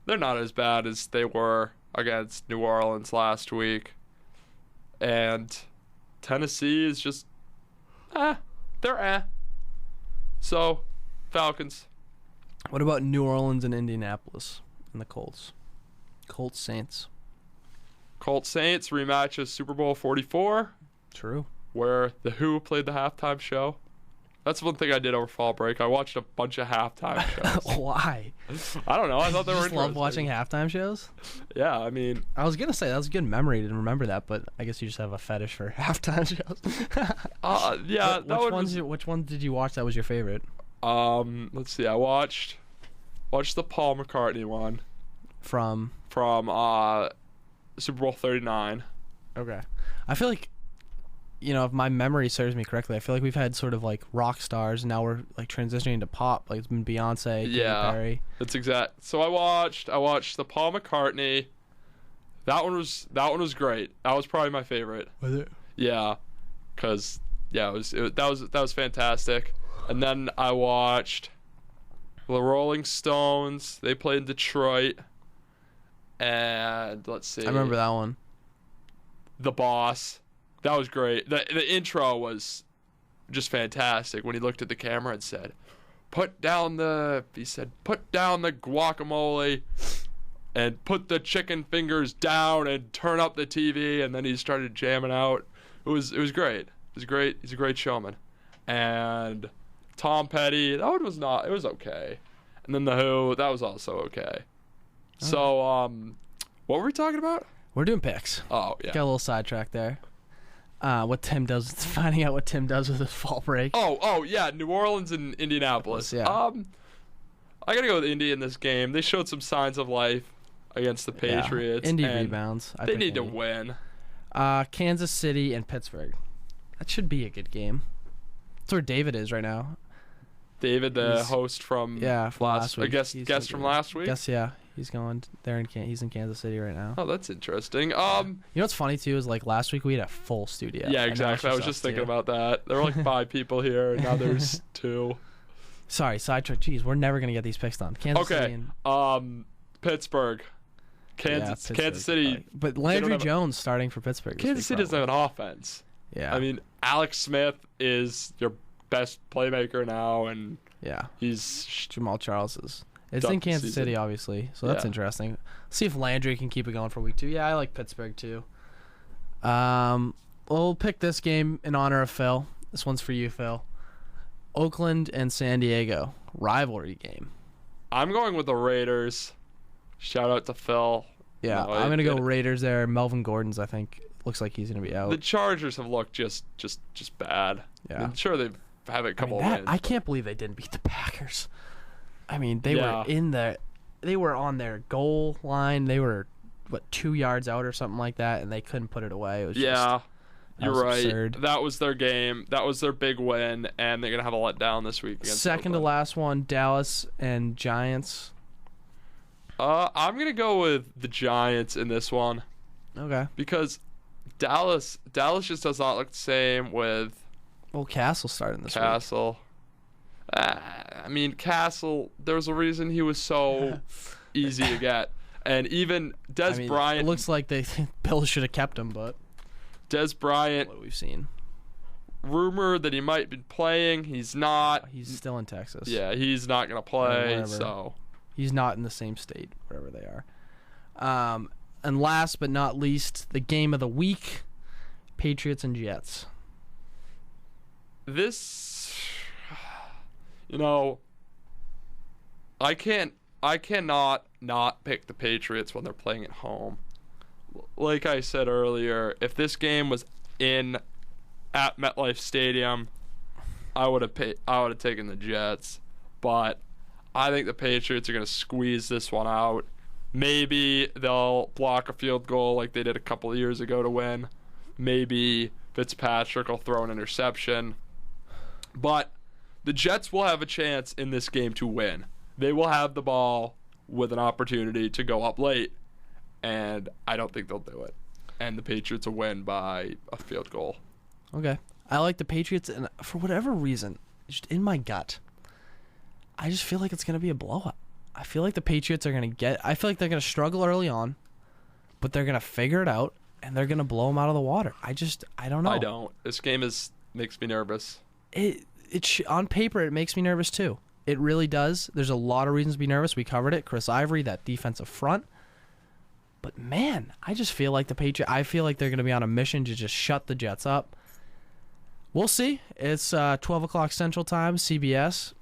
They're not as bad as they were against New Orleans last week. And Tennessee is just, they're. So, Falcons. What about New Orleans and Indianapolis and the Colts? Colts Saints. Colts Saints rematch of Super Bowl 44. True. Where The Who played the halftime show. That's one thing I did over fall break. I watched a bunch of halftime shows. Why? I don't know. I thought they were interesting. Love watching halftime shows? Yeah, I mean. I was going to say, that was a good memory to remember that, but I guess you just have a fetish for halftime shows. Yeah. Which ones did you watch that was your favorite? Let's see. I watched the Paul McCartney one. From Super Bowl 39. Okay. I feel like, if my memory serves me correctly, I feel like we've had sort of like rock stars, and now we're like transitioning to pop. Like it's been Beyonce, Katy Perry. That's exact. So I watched the Paul McCartney. That one was great. That was probably my favorite. Was it? Yeah, that was fantastic. And then I watched the Rolling Stones. They played in Detroit. And let's see. I remember that one. The Boss. That was great. The intro was just fantastic when he looked at the camera and said, put down the guacamole and put the chicken fingers down and turn up the TV, and then he started jamming out. It was great. It was great. He's a great showman. And Tom Petty, that one was not, it was okay. And then The Who, that was also okay. So, what were we talking about? We're doing picks. Oh, yeah. Got a little sidetracked there. Finding out what Tim does with his fall break. Oh, yeah, New Orleans and Indianapolis. Yeah. I gotta go with Indy in this game. They showed some signs of life against the Patriots. Indy rebounds. They need to win. Kansas City and Pittsburgh. That should be a good game. That's where David is right now. David, the host from from last week. I guess from last week. Yeah. He's going there he's in Kansas City right now. Oh, that's interesting. You know what's funny too is like last week we had a full studio. Yeah, exactly. I was just thinking about that. There were like 5 people here, and now there's 2. Sorry, sidetrack. Jeez, we're never gonna get these picks done. Kansas City and Pittsburgh. Kansas City. But Landry Jones starting for Pittsburgh. Kansas City doesn't have an offense. Yeah. I mean, Alex Smith is your best playmaker now, and he's Jamal Charles is. It's in Kansas City, obviously, so that's interesting. See if Landry can keep it going for week 2. Yeah, I like Pittsburgh too. We'll pick this game in honor of Phil. This one's for you, Phil. Oakland and San Diego rivalry game. I'm going with the Raiders. Shout out to Phil. Yeah, I'm gonna go Raiders there. Melvin Gordon's, I think, looks like he's gonna be out. The Chargers have looked just bad. Yeah, I'm sure they've had a couple of wins. I can't believe they didn't beat the Packers. I mean, they were on their goal line. They were 2 yards out or something like that, and they couldn't put it away. It was you're right. Absurd. That was their game. That was their big win, and they're gonna have a letdown this week against Second to last one, Dallas and Giants. I'm gonna go with the Giants in this one. Okay. Because Dallas just does not look the same with. Well, Castle starting this week. Castle. I mean, Castle, there was a reason he was so easy to get. And even Bryant. It looks like Bill should have kept him, but. Des Bryant. What we've seen. Rumor that he might be playing. He's not. He's still in Texas. Yeah, he's not going to play. So he's not in the same state, wherever they are. And last but not least, the game of the week, Patriots and Jets. This, I cannot not pick the Patriots when they're playing at home. Like I said earlier, if this game was at MetLife Stadium, I would have taken the Jets. But I think the Patriots are going to squeeze this one out. Maybe they'll block a field goal like they did a couple of years ago to win. Maybe Fitzpatrick will throw an interception. But the Jets will have a chance in this game to win. They will have the ball with an opportunity to go up late, and I don't think they'll do it. And the Patriots will win by a field goal. Okay. I like the Patriots, and for whatever reason, just in my gut, I just feel like it's going to be a blowout. I feel like the Patriots are going to I feel like they're going to struggle early on, but they're going to figure it out, and they're going to blow them out of the water. I don't know. I don't. This game makes me nervous. On paper, it makes me nervous too. It really does. There's a lot of reasons to be nervous. We covered it. Chris Ivory, that defensive front. But man, I just feel like I feel like they're going to be on a mission to just shut the Jets up. We'll see. It's 12 o'clock Central Time, CBS.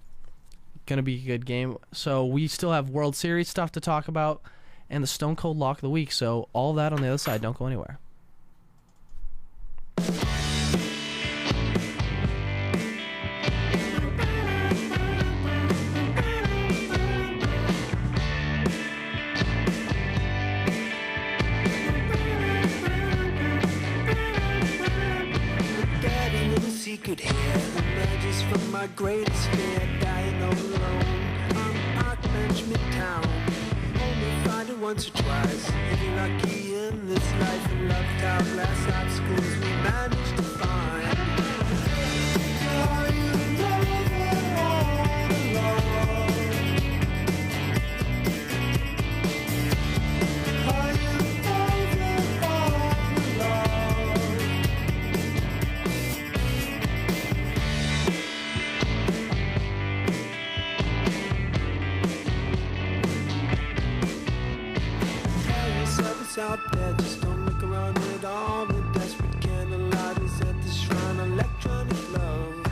Going to be a good game. So we still have World Series stuff to talk about and the Stone Cold Lock of the Week. So all that on the other side. Don't go anywhere. Secret here emerges from my greatest fear, dying all alone on Park Bench Midtown. Only find it once or twice. If you're lucky in this life and loved our last obstacles we managed to find. Are you loving all alone? Are you loving all alone? Out there, just don't look around at all. The desperate candlelight is at the shrine of electronic love.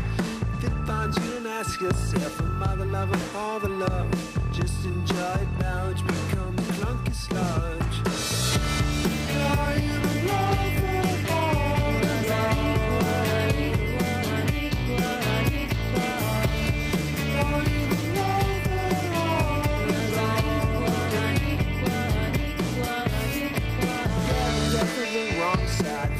If it finds you and ask yourself, am I the love of all the love? Just enjoy it now, it's become a clunky sludge. Are you the love of all the love? Are you the love of all the love? Death of the wrong side,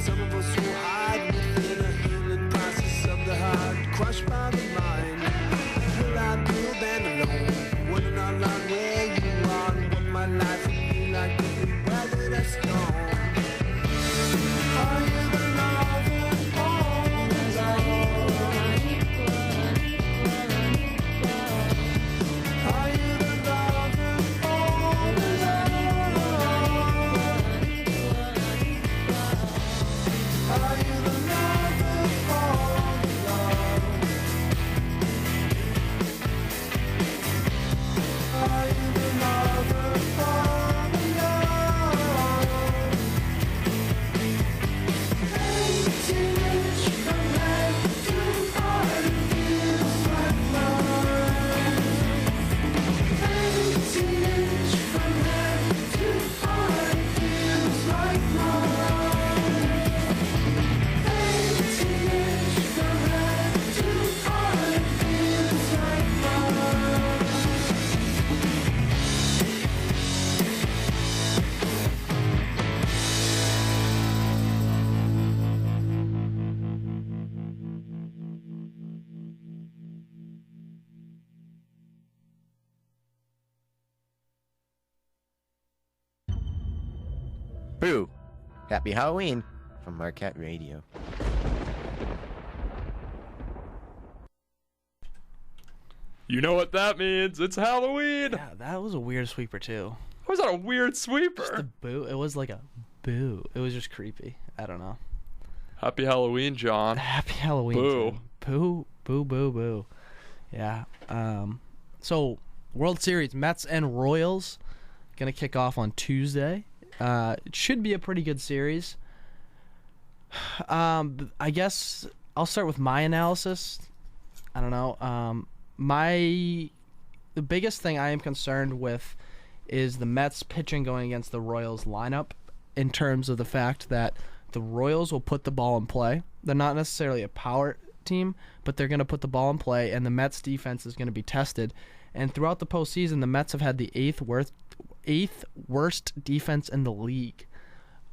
Boo. Happy Halloween from Marquette Radio. You know what that means. It's Halloween. Yeah, that was a weird sweeper too. Was that a weird sweeper? Just a boo. It was like a boo. It was just creepy. I don't know. Happy Halloween, John. Happy Halloween. Boo. Tim. Boo, boo, boo, boo. Yeah. So, World Series, Mets and Royals going to kick off on Tuesday. It should be a pretty good series. I guess I'll start with my analysis. I don't know. The biggest thing I am concerned with is the Mets pitching going against the Royals lineup, in terms of the fact that the Royals will put the ball in play. They're not necessarily a power team, but they're going to put the ball in play, and the Mets defense is going to be tested. And throughout the postseason, the Mets have had the eighth worst defense in the league.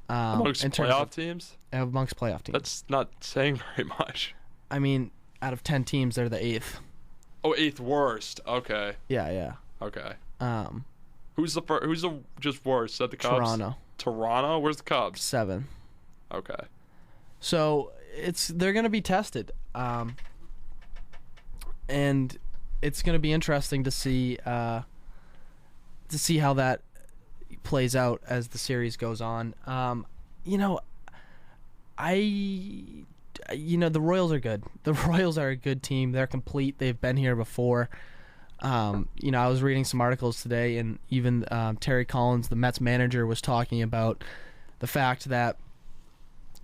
Amongst playoff teams? Amongst playoff teams. That's not saying very much. I mean, out of 10 teams, they're the eighth. Oh, eighth worst. Okay. Yeah. Okay. Who's the just worst? Is that the Cubs? Toronto. Toronto? Where's the Cubs? 7. Okay. So they're going to be tested, and it's going to be interesting to see how that plays out as the series goes on. The Royals are good. The Royals are a good team. They're complete. They've been here before. I was reading some articles today, and even Terry Collins, the Mets manager, was talking about the fact that,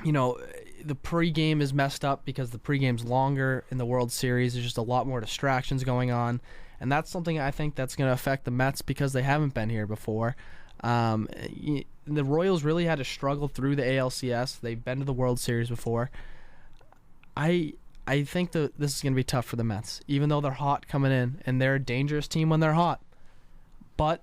the pregame is messed up because the pregame's longer in the World Series. There's just a lot more distractions going on, and that's something I think that's going to affect the Mets because they haven't been here before. The Royals really had to struggle through the ALCS. They've been to the World Series before. I think that this is going to be tough for the Mets, even though they're hot coming in, and they're a dangerous team when they're hot. But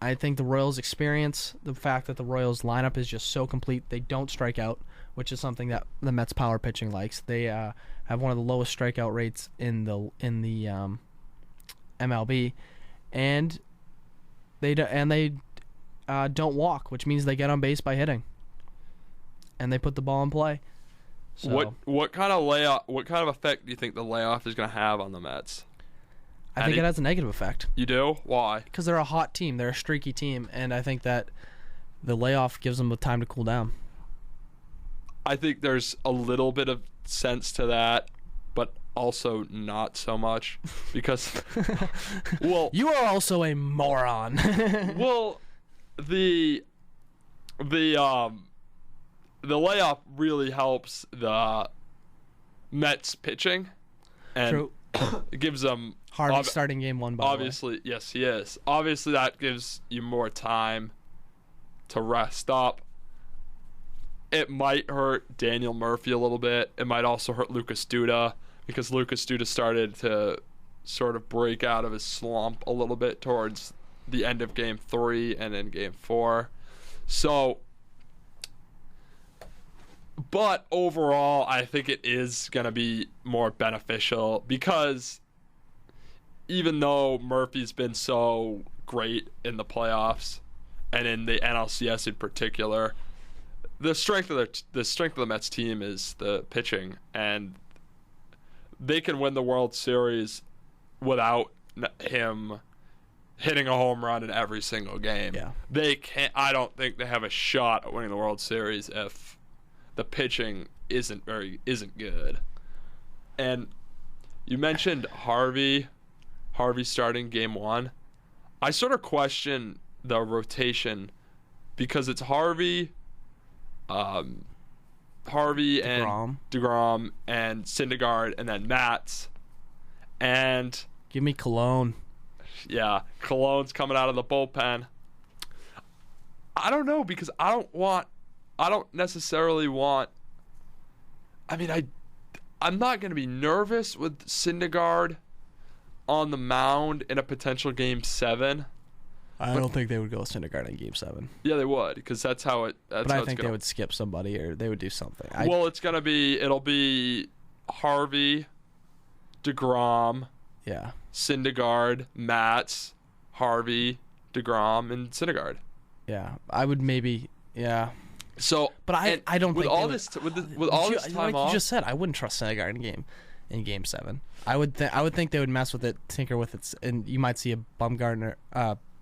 I think the Royals' experience, the fact that the Royals' lineup is just so complete, they don't strike out, which is something that the Mets' power pitching likes. They have one of the lowest strikeout rates in the MLB, and they don't walk, which means they get on base by hitting, and they put the ball in play. So, what kind of effect do you think the layoff is going to have on the Mets? I think it has a negative effect. You do? Why? Because they're a hot team. They're a streaky team, and I think that the layoff gives them the time to cool down. I think there's a little bit of sense to that, but also not so much because, well, you are also a moron. Well, the layoff really helps the Mets pitching, and True. it gives them Harvey's starting game 1. By obviously, yes, he is. Obviously, that gives you more time to rest up. It might hurt Daniel Murphy a little bit. It might also hurt Lucas Duda because Lucas Duda started to sort of break out of his slump a little bit towards the end of Game 3 and in Game 4. So, but overall, I think it is going to be more beneficial because even though Murphy's been so great in the playoffs and in the NLCS in particular, the strength of the Mets team is the pitching, and they can win the World Series without him hitting a home run in every single game. Yeah. They can't. I don't think they have a shot at winning the World Series if the pitching isn't good. And you mentioned Harvey starting Game 1. I sort of question the rotation because it's Harvey and DeGrom and Syndergaard and then Matz. And give me Cologne. Yeah, Cologne's coming out of the bullpen. I don't know because I don't necessarily want. I mean, I'm not going to be nervous with Syndergaard on the mound in a potential Game 7. I don't think they would go with Syndergaard in Game 7. Yeah, they would because that's how it. That's but how I think they would skip somebody or they would do something. It'll be Harvey, DeGrom, yeah, Syndergaard, Matz, Harvey, DeGrom, and Syndergaard. Yeah, I would maybe Yeah. So, but I don't with think all this with all this time like off, you just said, I wouldn't trust Syndergaard in game 7. I would think they would mess with it, tinker with it, and you might see a Bumgarner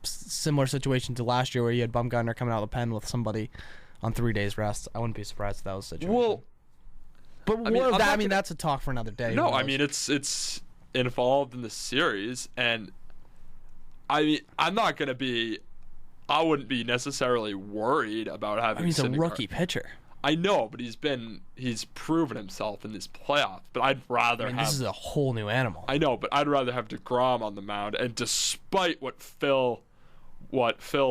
similar situation to last year where you had Bumgarner coming out of the pen with somebody on 3 days rest. I wouldn't be surprised if that was the situation. Well, but I mean, that's a talk for another day. No, I mean it's involved in the series, and I mean I wouldn't be necessarily worried about having. I mean, he's a Syndergaard. rookie pitcher. I know, but he's proven himself in this playoffs. But I'd rather have. This is a whole new animal. I know, but I'd rather have DeGrom on the mound. And despite what Phil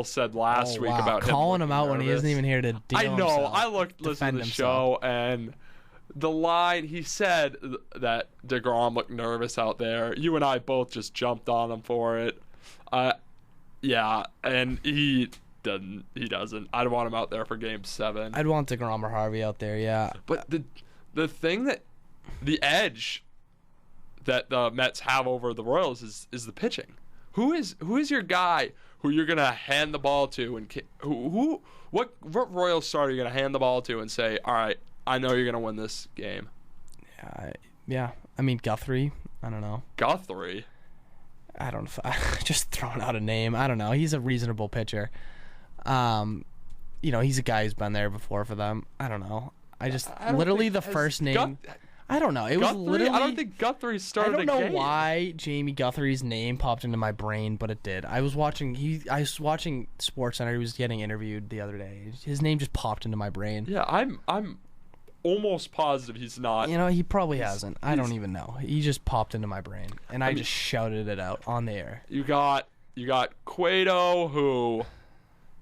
said last week about calling him out nervous, when he isn't even here to deal I know. himself, I listened to the show, and the line he said that DeGrom looked nervous out there. You and I both just jumped on him for it. Yeah, and he doesn't. I'd want him out there for game 7. I'd want DeGrom or Harvey out there, yeah. But the thing the edge that the Mets have over the Royals is the pitching. Who is your guy who you're gonna hand the ball to, and what Royals star are you gonna hand the ball to and say, all right, I know you're gonna win this game? Yeah. I mean, Guthrie. I don't know. Guthrie. I don't know. Just throwing out a name. I don't know. He's a reasonable pitcher. He's a guy who's been there before for them. I don't know. Literally the first name. I don't know. It was literally. I don't think Guthrie started a game. I don't know why Jamie Guthrie's name popped into my brain, but it did. I was watching SportsCenter. He was getting interviewed the other day. His name just popped into my brain. Yeah, I'm almost positive he's not. He probably hasn't. I don't even know. He just popped into my brain, and I just shouted it out on the air. You got Cueto, who,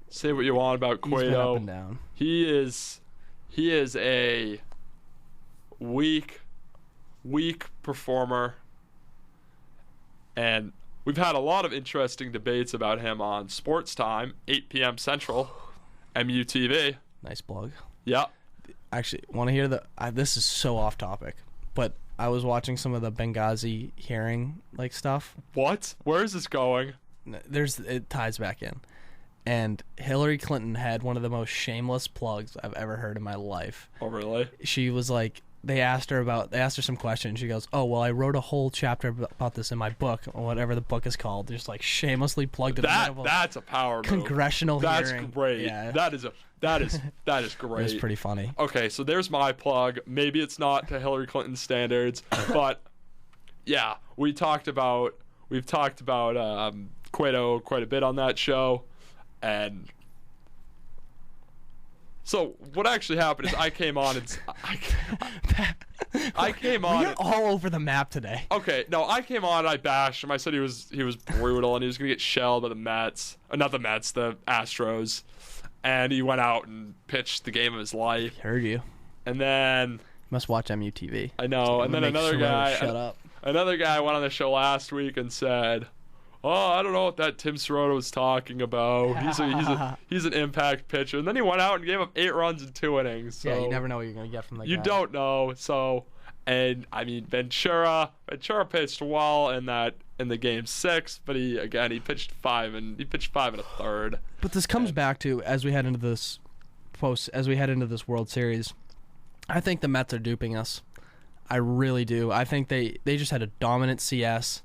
say what you want about Cueto. He's been up and down. He is a weak performer, and we've had a lot of interesting debates about him on Sports Time, 8 p.m. Central, MUTV. Nice plug. Yeah. Actually, want to hear this is so off topic, but I was watching some of the Benghazi hearing stuff. What? Where is this going? It ties back in. And Hillary Clinton had one of the most shameless plugs I've ever heard in my life. Oh, really? She was like, they asked her some questions. She goes, "Oh, well, I wrote a whole chapter about this in my book," or whatever the book is called. Just shamelessly plugged it. That's a power move. Congressional hearing. That's great. Yeah. That is great. It was pretty funny. Okay, so there's my plug. Maybe it's not to Hillary Clinton standards, but yeah, we've talked about Cueto quite a bit on that show, and so what actually happened is I came on and We're all over the map today. Okay, no, I came on and I bashed him. I said he was brutal and he was gonna get shelled by the Mets, not the Mets, the Astros, and he went out and pitched the game of his life. Heard you. And then you must watch MUTV. I know. And then another guy went on the show last week and said, "Oh, I don't know what that Tim Sirota was talking about. He's an impact pitcher." And then he went out and gave up 8 runs in 2 innings. So yeah, you never know what you're gonna get from that guy. You don't know. So, and I mean Ventura pitched well in the game 6, but he pitched 5 and a third. But this comes back to as we head into this World Series, I think the Mets are duping us. I really do. I think they just had a dominant CS.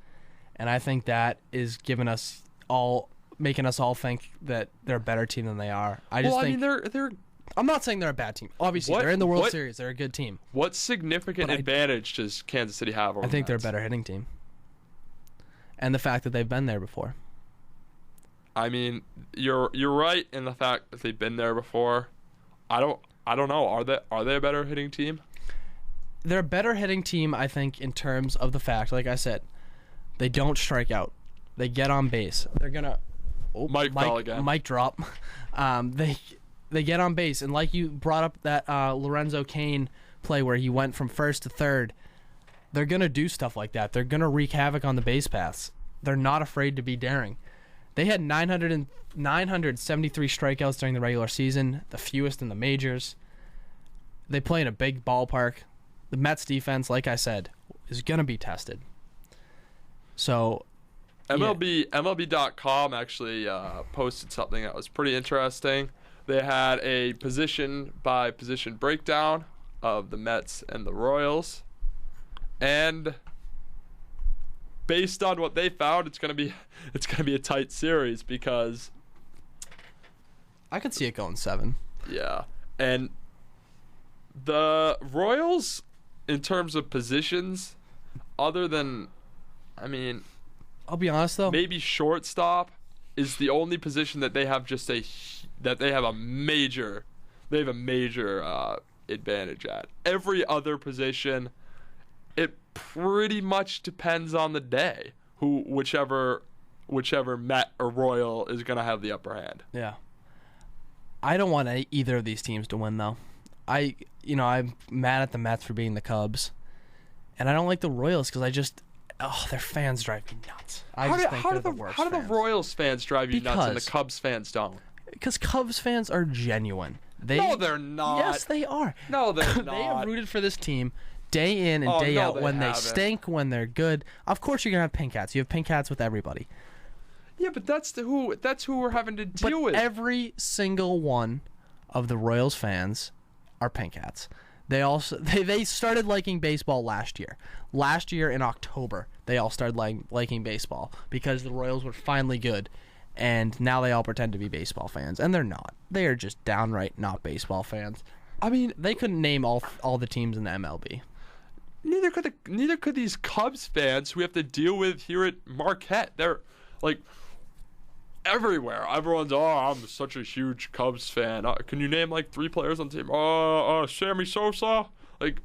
And I think that is making us all think that they're a better team than they are. They're. I'm not saying they're a bad team. Obviously, they're in the World Series. They're a good team. What significant advantage does Kansas City have over I think the Mets? they're a better hitting team. And the fact that they've been there before. I mean, you're right in the fact that they've been there before. I don't know. Are they a better hitting team? They're a better hitting team, I think, in terms of the fact, like I said, they don't strike out. They get on base. They're gonna mic drop. They get on base, and like you brought up that Lorenzo Cain play where he went from first to third, they're gonna do stuff like that. They're gonna wreak havoc on the base paths. They're not afraid to be daring. They had 973 strikeouts during the regular season, the fewest in the majors. They play in a big ballpark. The Mets defense, like I said, is gonna be tested. So, MLB.com actually posted something that was pretty interesting. They had a position by position breakdown of the Mets and the Royals, and based on what they found, it's gonna be a tight series because I could see it going 7. yeah, and the Royals in terms of positions, other than, I mean, I'll be honest though. maybe shortstop is the only position that they have a major advantage at. Every other position, it pretty much depends on the day whichever Met or Royal is gonna have the upper hand. Yeah. I don't want either of these teams to win though. I'm mad at the Mets for being the Cubs, and I don't like the Royals because their fans drive me nuts. How do the Royals fans drive you nuts and the Cubs fans don't? Because Cubs fans are genuine. No, they're not. Yes, they are. No, they're not. They have rooted for this team day in and day out. When they stink, when they're good. Of course, you're gonna have pink hats. You have pink hats with everybody. Yeah, but that's who we're having to deal with. Every single one of the Royals fans are pink hats. They started liking baseball last year. Last year in October, they all started liking baseball because the Royals were finally good, and now they all pretend to be baseball fans, and they're not. They are just downright not baseball fans. I mean, they couldn't name all the teams in the MLB. Neither could these Cubs fans who we have to deal with here at Marquette. They're like everywhere. Everyone's, I'm such a huge Cubs fan. Can you name like 3 players on the team? Sammy Sosa. Like,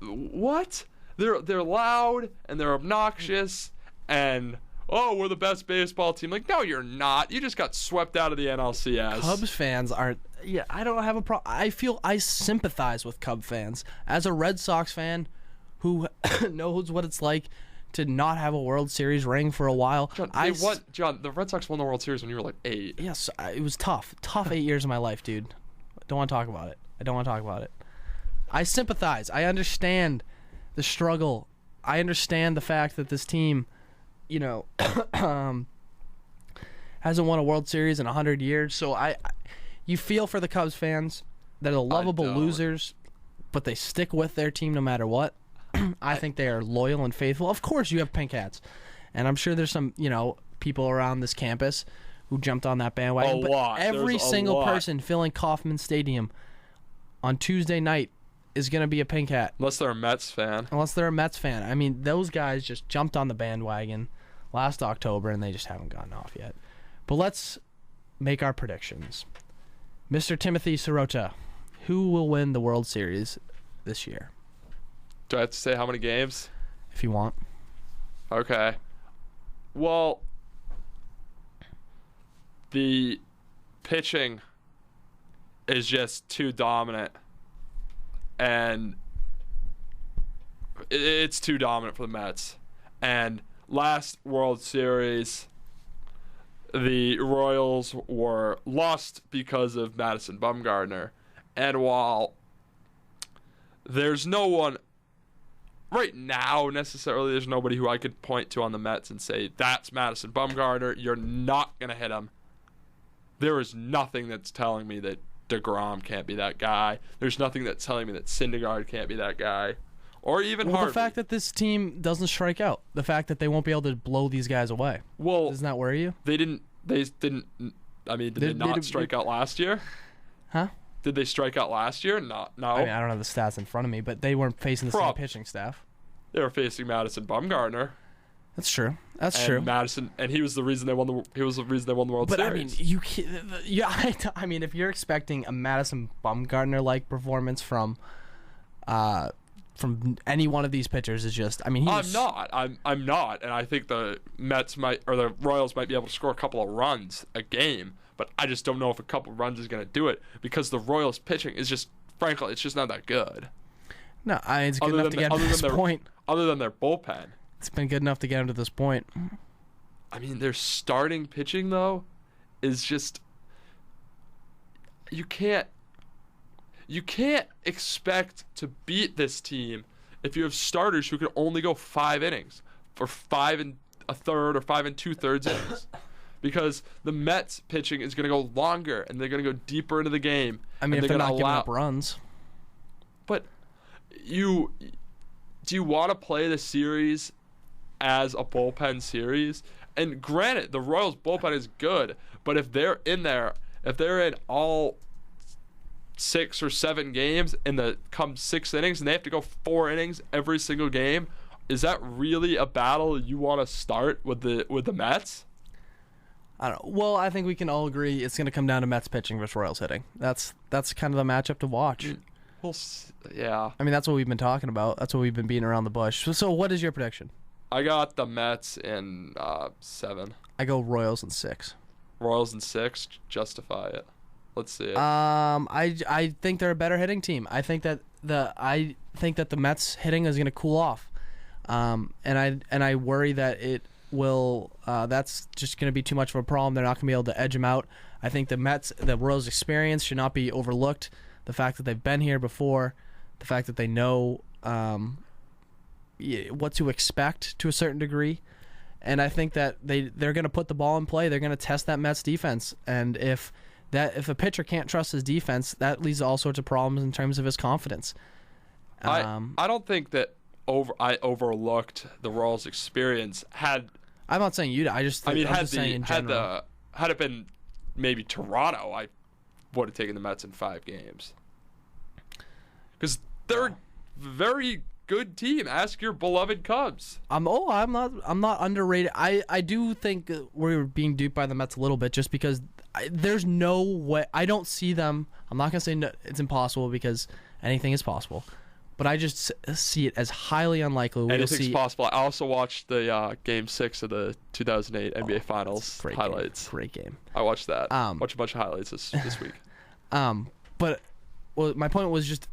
what? They're loud and they're obnoxious and we're the best baseball team. Like, no, you're not. You just got swept out of the NLCS. Cubs fans aren't. Yeah, I don't have a problem. I sympathize with Cub fans as a Red Sox fan who knows what it's like to not have a World Series ring for a while. John, the Red Sox won the World Series when you were like 8. Yes, it was tough. Tough 8 years of my life, dude. I don't want to talk about it. I sympathize. I understand the struggle. I understand the fact that this team, hasn't won a World Series in 100 years. So you feel for the Cubs fans. They're the lovable losers, but they stick with their team no matter what. I think they are loyal and faithful. Of course, you have pink hats, and I'm sure there's some people around this campus who jumped on that bandwagon. Every single person filling Kauffman Stadium on Tuesday night is going to be a pink hat. Unless they're a Mets fan. I mean, those guys just jumped on the bandwagon last October, and they just haven't gotten off yet. But let's make our predictions. Mr. Timothy Sirota, who will win the World Series this year? Do I have to say how many games? If you want. Okay. Well, the pitching is just too dominant. And it's too dominant for the Mets. And last World Series, the Royals were lost because of Madison Bumgarner. And while there's no one right now necessarily, there's nobody who I could point to on the Mets and say, that's Madison Bumgarner, you're not going to hit him. There is nothing that's telling me that DeGrom can't be that guy. There's nothing that's telling me that Syndergaard can't be that guy. Or even Harvey. The fact that this team doesn't strike out. The fact that they won't be able to blow these guys away. Well, doesn't that worry you? Did they not strike out last year? Huh? Did they strike out last year? No. I don't have the stats in front of me, but they weren't facing the same pitching staff. They were facing Madison Bumgarner. That's true. That's true. Madison, and he was the reason they won the World Series. But I mean, if you're expecting a Madison Bumgarner-like performance from any one of these pitchers, is just. I mean, I'm not, and I think the Royals might be able to score a couple of runs a game, but I just don't know if a couple of runs is going to do it because the Royals pitching is just, frankly, it's just not that good. No, it's good enough to get to this point. Other than their bullpen. It's been good enough to get them to this point. I mean, their starting pitching, though, is just... You can't expect to beat this team if you have starters who can only go 5 innings for 5 1/3 or 5 2/3 innings. because the Mets pitching is going to go longer and they're going to go deeper into the game. I mean, if they're not giving up runs. But do you want to play the series as a bullpen series? And granted, the Royals bullpen is good, but if they're in all 6 or 7 games in the come 6 innings and they have to go 4 innings every single game, is that really a battle you want to start with the Mets? I don't know. Well, I think we can all agree it's going to come down to Mets pitching versus Royals hitting. That's kind of the matchup to watch. Yeah. I mean, that's what we've been talking about. That's what we've been beating around the bush. So what is your prediction? I got the Mets in 7. I go Royals in 6. Royals in 6. Justify it. Let's see it. I think they're a better hitting team. I think that the Mets hitting is going to cool off, and I worry that it will. That's just going to be too much of a problem. They're not going to be able to edge them out. I think the Royals' experience should not be overlooked. The fact that they've been here before, the fact that they know what to expect to a certain degree, and I think that they're going to put the ball in play. They're going to test that Mets defense, and if a pitcher can't trust his defense, that leads to all sorts of problems in terms of his confidence. I don't think that I overlooked the Royals' experience. I'm not saying you. Had it been maybe Toronto, I would have taken the Mets in 5 games because they're a very good team. Ask your beloved Cubs. I'm not underrated. I do think we're being duped by the Mets a little bit just because there's no way. I don't see them. I'm not gonna say no, it's impossible because anything is possible, but I just see it as highly unlikely. Anything's possible. I also watched the Game 6 of the 2008 NBA Finals highlights. Great game. I watched that. Watched a bunch of highlights this week. But my point was just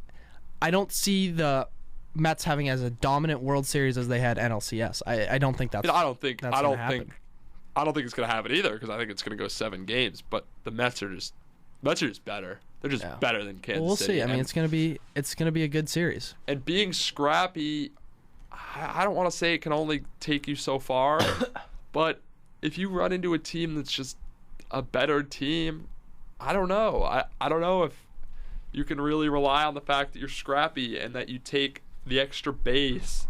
I don't see the Mets having as a dominant World Series as they had NLCS. I don't think that's. I don't think it's gonna happen either because I think it's gonna go 7 games. But the Mets are just better. They're just better than Kansas we'll City. See. I mean, it's gonna be a good series. And being scrappy, I don't want to say it can only take you so far, but if you run into a team that's just a better team, I don't know. I don't know if you can really rely on the fact that you're scrappy and that you take the extra base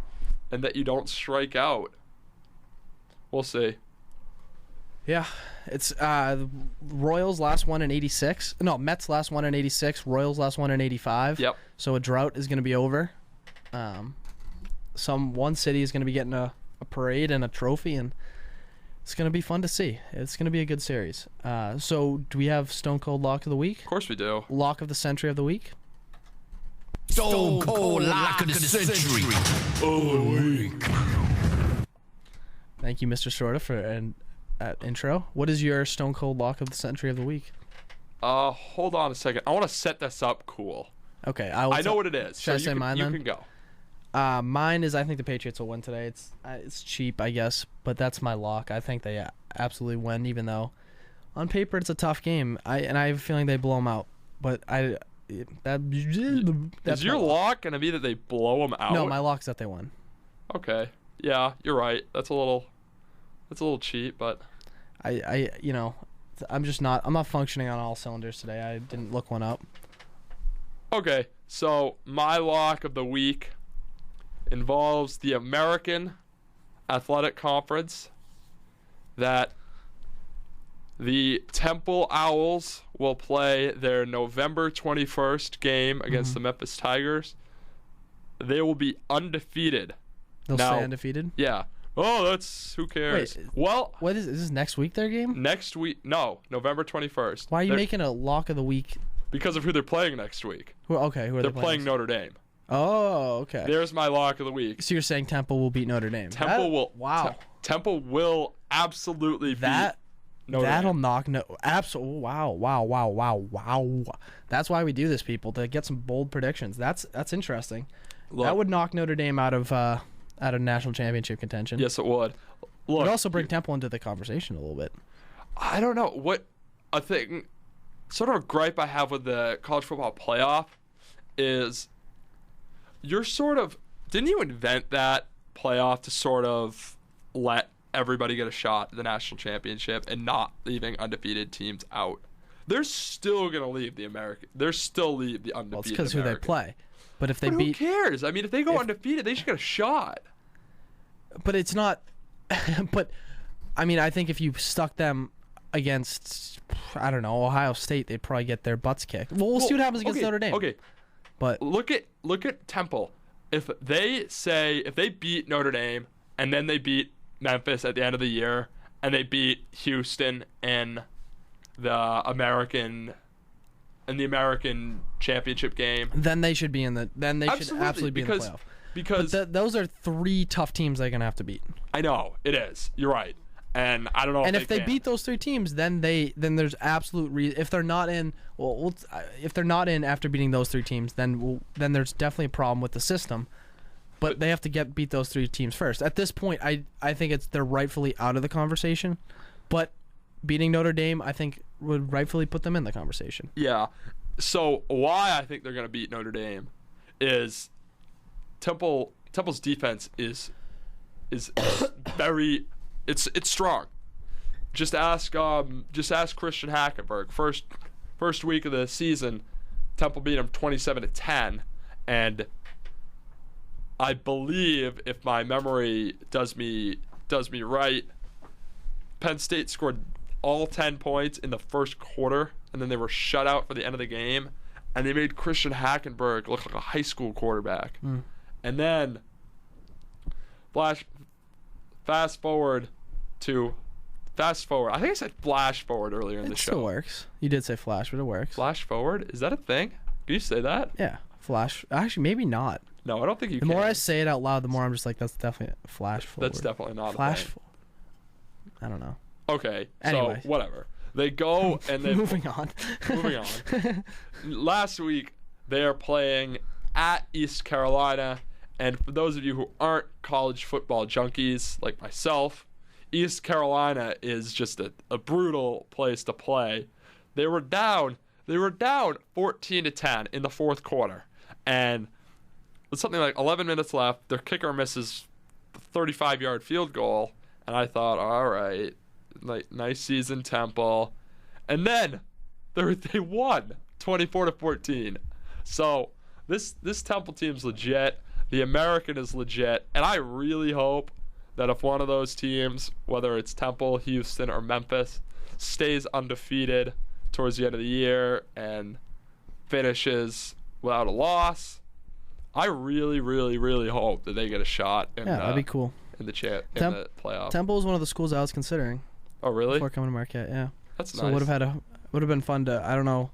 and that you don't strike out. We'll see. Yeah, it's Royals last one in 86. No, Mets last one in 86. Royals last one in 85. Yep. So a drought is going to be over. One city is going to be getting a parade and a trophy, and it's going to be fun to see. It's going to be a good series. So do we have Stone Cold Lock of the Week? Of course we do. Lock of the Century of the Week? Stone Cold Lock of the Century of the Week. Thank you, Mr. Sorta, for that intro. What is your Stone Cold Lock of the Century of the Week? Hold on a second. I want to set this up cool. Okay. I know what it is. Should I say mine then? You can go. Mine is I think the Patriots will win today. It's cheap, I guess, but that's my lock. I think they absolutely win, even though on paper it's a tough game. I have a feeling they blow them out. But is your lock gonna be that they blow them out? No, my lock's that they win. Okay. Yeah, you're right. That's a little cheap, but I'm not functioning on all cylinders today. I didn't look one up. Okay, so my lock of the week involves the American Athletic Conference, that the Temple Owls will play their November 21st game against the Memphis Tigers. They will be undefeated. They'll stay undefeated? Yeah. Oh, who cares? Wait, well, is this next week their game? Next week? No, November 21st. Why are you making a lock of the week? Because of who they're playing next week. Who are they playing Notre Dame. Oh, okay. There's my lock of the week. So you're saying Temple will beat Notre Dame? Temple will absolutely beat Notre Dame. That'll knock absolutely. Wow. That's why we do this, people, to get some bold predictions. That's interesting. Look, that would knock Notre Dame out of national championship contention. Yes, it would. Look, it would also bring Temple into the conversation a little bit. I don't know what a thing. Sort of a gripe I have with the college football playoff is didn't you invent that playoff to sort of let everybody get a shot at the national championship and not leaving undefeated teams out. They're still gonna leave the undefeated. Well, it's because who they play. But if they who beat, cares? I mean, if they go undefeated, they should get a shot. But it's not. But I mean, I think if you stuck them against, I don't know, Ohio State, they'd probably get their butts kicked. Well, we'll see what happens against Notre Dame. Okay, but look at Temple. If they beat Notre Dame and then they beat Memphis at the end of the year and they beat Houston in the American championship game, then they should be in the. Then they should absolutely be in the playoff. Because those are 3 tough teams they're gonna have to beat. I know it is. You're right, and I don't know. And if they beat those 3 teams, then there's absolute reason. If they're not in, if they're not in after beating those 3 teams, then there's definitely a problem with the system. But they have to beat those 3 teams first. At this point, I think they're rightfully out of the conversation. But beating Notre Dame, I think, would rightfully put them in the conversation. Yeah. So why I think they're gonna beat Notre Dame is Temple's defense is very it's strong. Just ask Christian Hackenberg. First week of the season, Temple beat him 27-10, and I believe, if my memory does me right, Penn State scored all 10 points in the first quarter, and then they were shut out for the end of the game, and they made Christian Hackenberg look like a high school quarterback. And then fast forward. I think I said flash forward earlier in the show. It still works. You did say flash, but it works. Flash forward? Is that a thing? Can you say that? Yeah. Flash. Actually, maybe not. No, I don't think you can. The more I say it out loud, the more I'm just like, that's definitely a flash forward. That's definitely not flash a thing. I don't know. Okay. Anyway. So, whatever. They go and they... Moving on. Last week, they are playing at East Carolina. And for those of you who aren't college football junkies like myself, East Carolina is just a brutal place to play. They were down 14-10 in the fourth quarter. And with something like 11 minutes left, their kicker misses the 35-yard field goal. And I thought, all right, like, nice season, Temple. And then they won 24-14. So this Temple team's legit. The American is legit, and I really hope that if one of those teams, whether it's Temple, Houston, or Memphis, stays undefeated towards the end of the year and finishes without a loss, I really, really, really hope that they get a shot in, that'd be cool. in the playoff. Temple is one of the schools I was considering. Oh, really? Before coming to Marquette, yeah. That's so nice. would have been fun to, I don't know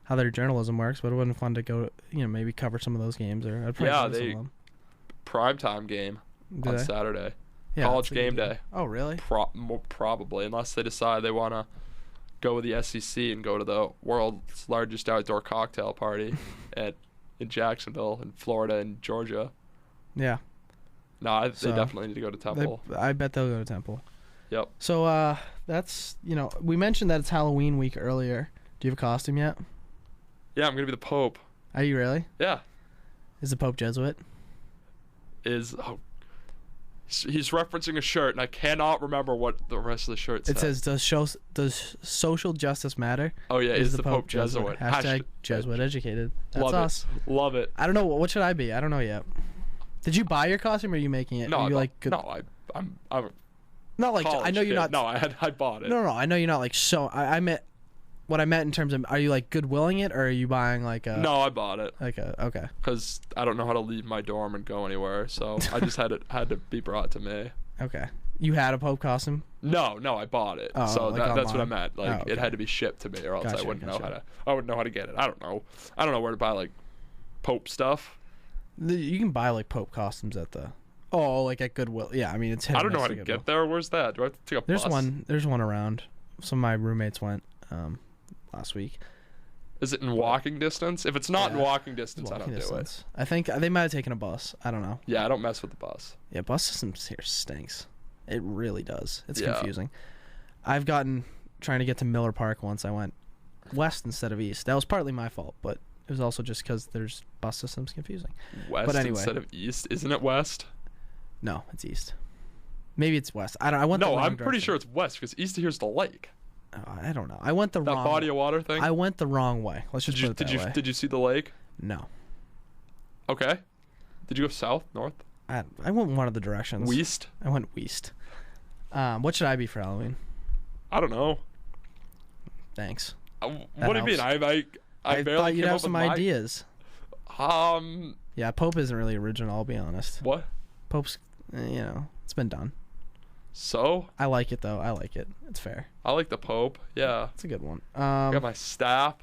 how their journalism works, but it would have been fun to go, maybe cover some of those games, or I'd probably some of them. Primetime game on Saturday. Yeah, College game day. Oh, really? Probably, unless they decide they want to go with the SEC and go to the world's largest outdoor cocktail party in Jacksonville, in Florida, and Georgia. Yeah. No, they definitely need to go to Temple. I bet they'll go to Temple. Yep. So that's, we mentioned that it's Halloween week earlier. Do you have a costume yet? Yeah, I'm going to be the Pope. Are you really? Yeah. Is the Pope Jesuit? He's referencing a shirt, and I cannot remember what the rest of the shirt says. It says, does social justice matter? Oh, yeah, is the Pope Jesuit. Hashtag Jesuit educated. That's Love us. It. Love it. I don't know. What should I be? I don't know yet. Did you buy your costume, or are you making it? No, I'm not like, I know you're not. No, I bought it. No, I know you're not like so. I meant what I meant in terms of, are you like Goodwilling it, or are you buying like a? No, I bought it. Okay. Because I don't know how to leave my dorm and go anywhere, so I just had to be brought to me. Okay. You had a Pope costume? No, I bought it. Oh, so like that's what I meant. Like okay. It had to be shipped to me, or else I wouldn't know how to get it. I don't know where to buy like Pope stuff. You can buy like Pope costumes at the. Oh, like at Goodwill. Yeah, I mean it's. I don't know how to get there. Where's that? Do I have to take a bus? There's one around. Some of my roommates went last week. Is it in walking distance? If it's not in walking distance, I don't do it. I think they might have taken a bus. I don't know. Yeah, I don't mess with the bus. Yeah, bus systems here stinks. It really does. It's confusing. I've trying to get to Miller Park once. I went west instead of east. That was partly my fault, but it was also just because there's bus systems confusing. West but anyway, instead of east? Isn't it west? No, it's east. Maybe it's west. I went the No, wrong I'm pretty direction. sure it's west because east of here's the lake. Oh, I don't know. I went the That wrong body of water thing. I went the wrong way. Let's just put it that way. Did you see the lake? No. Okay. Did you go south, north, I went one of the directions. west? I went west. What should I be for Halloween? I don't know. Thanks. What do you mean? I barely thought you'd came have up some with ideas. Yeah, Pope isn't really original, I'll be honest. What? Pope's, it's been done. So? I like it, though. I like it. It's fair. I like the Pope. Yeah. It's a good one. I got my staff.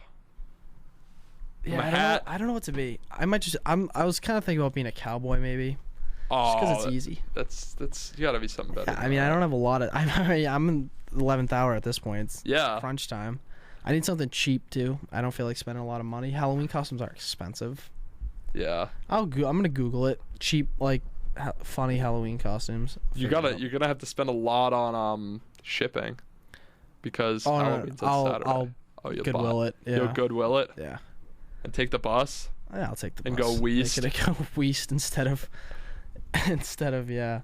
Yeah, my hat. I don't know what to be. I might just. I was kind of thinking about being a cowboy, maybe. Oh, just because it's easy. That's you gotta be something better. Yeah, I mean, I don't have a lot of. I'm in the 11th hour at this point. It's crunch time. I need something cheap too. I don't feel like spending a lot of money. Halloween costumes are expensive. Yeah. I'm gonna Google it. Cheap, like funny Halloween costumes. You're gonna have to spend a lot on shipping, because Halloween's on Saturday. I'll Goodwill it. Yeah. You'll Goodwill it. Yeah. And take the bus. Yeah, I'll take the bus. And go west. Make it go west instead of yeah.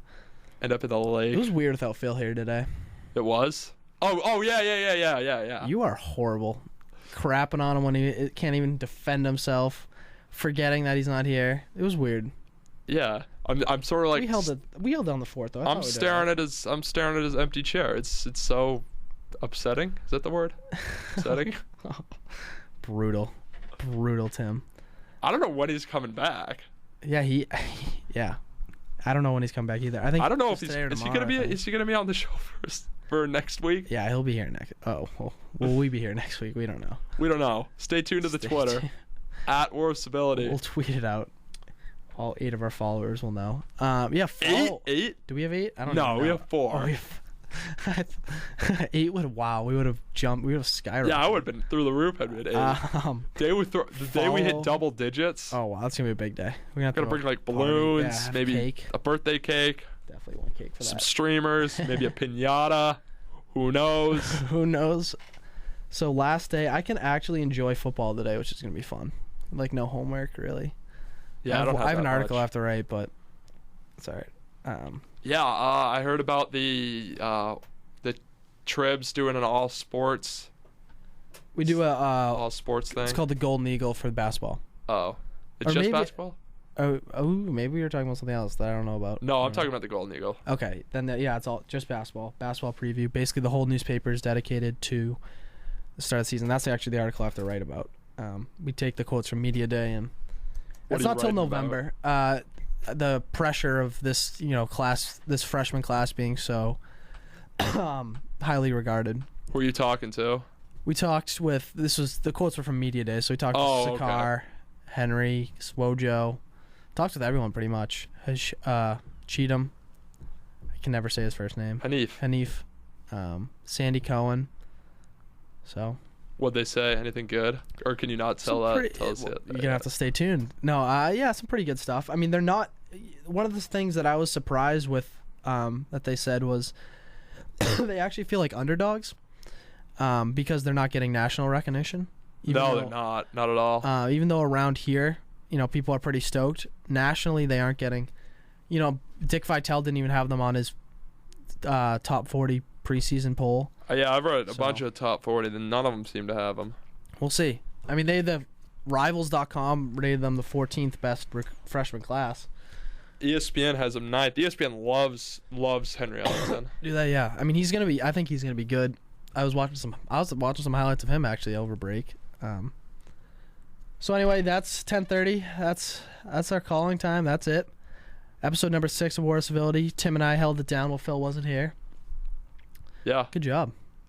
End up in the lake. It was weird without Phil here today. It was. Oh yeah. You are horrible. Crapping on him when he can't even defend himself, forgetting that he's not here. It was weird. Yeah, I'm sort of like we held down the fort though. I'm staring at his empty chair. It's so upsetting. Is that the word? Upsetting. Brutal, Tim. I don't know when he's coming back. Yeah, yeah. I don't know when he's coming back either. I don't know if is he gonna be on the show for next week? Yeah, he'll be here next. Oh, well, will we be here next week? We don't know. We don't know. Stay tuned to the Twitter at War of Civility. We'll tweet it out. All 8 of our followers will know. Yeah, 8? Do we have 8? I don't know. No, we have 4. Oh, 8 would we would have jumped. We would have skyrocketed. Yeah, I would have been through the roof. I'd been 8. The day we hit double digits. Oh wow, that's gonna be a big day. We're gonna bring like balloons, maybe a birthday cake. Definitely one cake for that. Some streamers, maybe a piñata. Who knows? Who knows? So last day, I can actually enjoy football today, which is gonna be fun. Like no homework really. Yeah, I have an article I have to write, but it's all right. I heard about the Tribs doing an all sports. We do a all sports thing. It's called the Golden Eagle for basketball. Oh, it's just basketball. Oh, maybe we were talking about something else that I don't know about. No, I'm talking about the Golden Eagle. Okay, then it's all just basketball. Basketball preview. Basically, the whole newspaper is dedicated to the start of the season. That's actually the article I have to write about. We take the quotes from Media Day, and it's not till November. The pressure of this, class, this freshman class being so highly regarded. Who are you talking to? We talked with. The quotes were from Media Day, so we talked to Sakar, Henry, Swojo. Talked with everyone pretty much. Cheatham. I can never say his first name. Hanif. Sandy Cohen. So. What'd they say? Anything good? Or can you not tell that? Tell us You're going to have to stay tuned. No, some pretty good stuff. I mean, they're not. One of the things that I was surprised with that they said was they actually feel like underdogs because they're not getting national recognition. They're not. Not at all. Even though around here, people are pretty stoked. Nationally, they aren't getting. Dick Vitale didn't even have them on his top 40 preseason poll. Yeah, I've read a bunch of top 40, and none of them seem to have them. We'll see. I mean, the Rivals.com rated them the 14th best freshman class. ESPN has them 9th. ESPN loves Henry Ellington. Do they? Yeah. I mean, I think he's gonna be good. I was watching some highlights of him actually over break. So anyway, that's 10:30. That's our calling time. That's it. Episode number 6 of War of Civility. Tim and I held it down while Phil wasn't here. Yeah. Good job.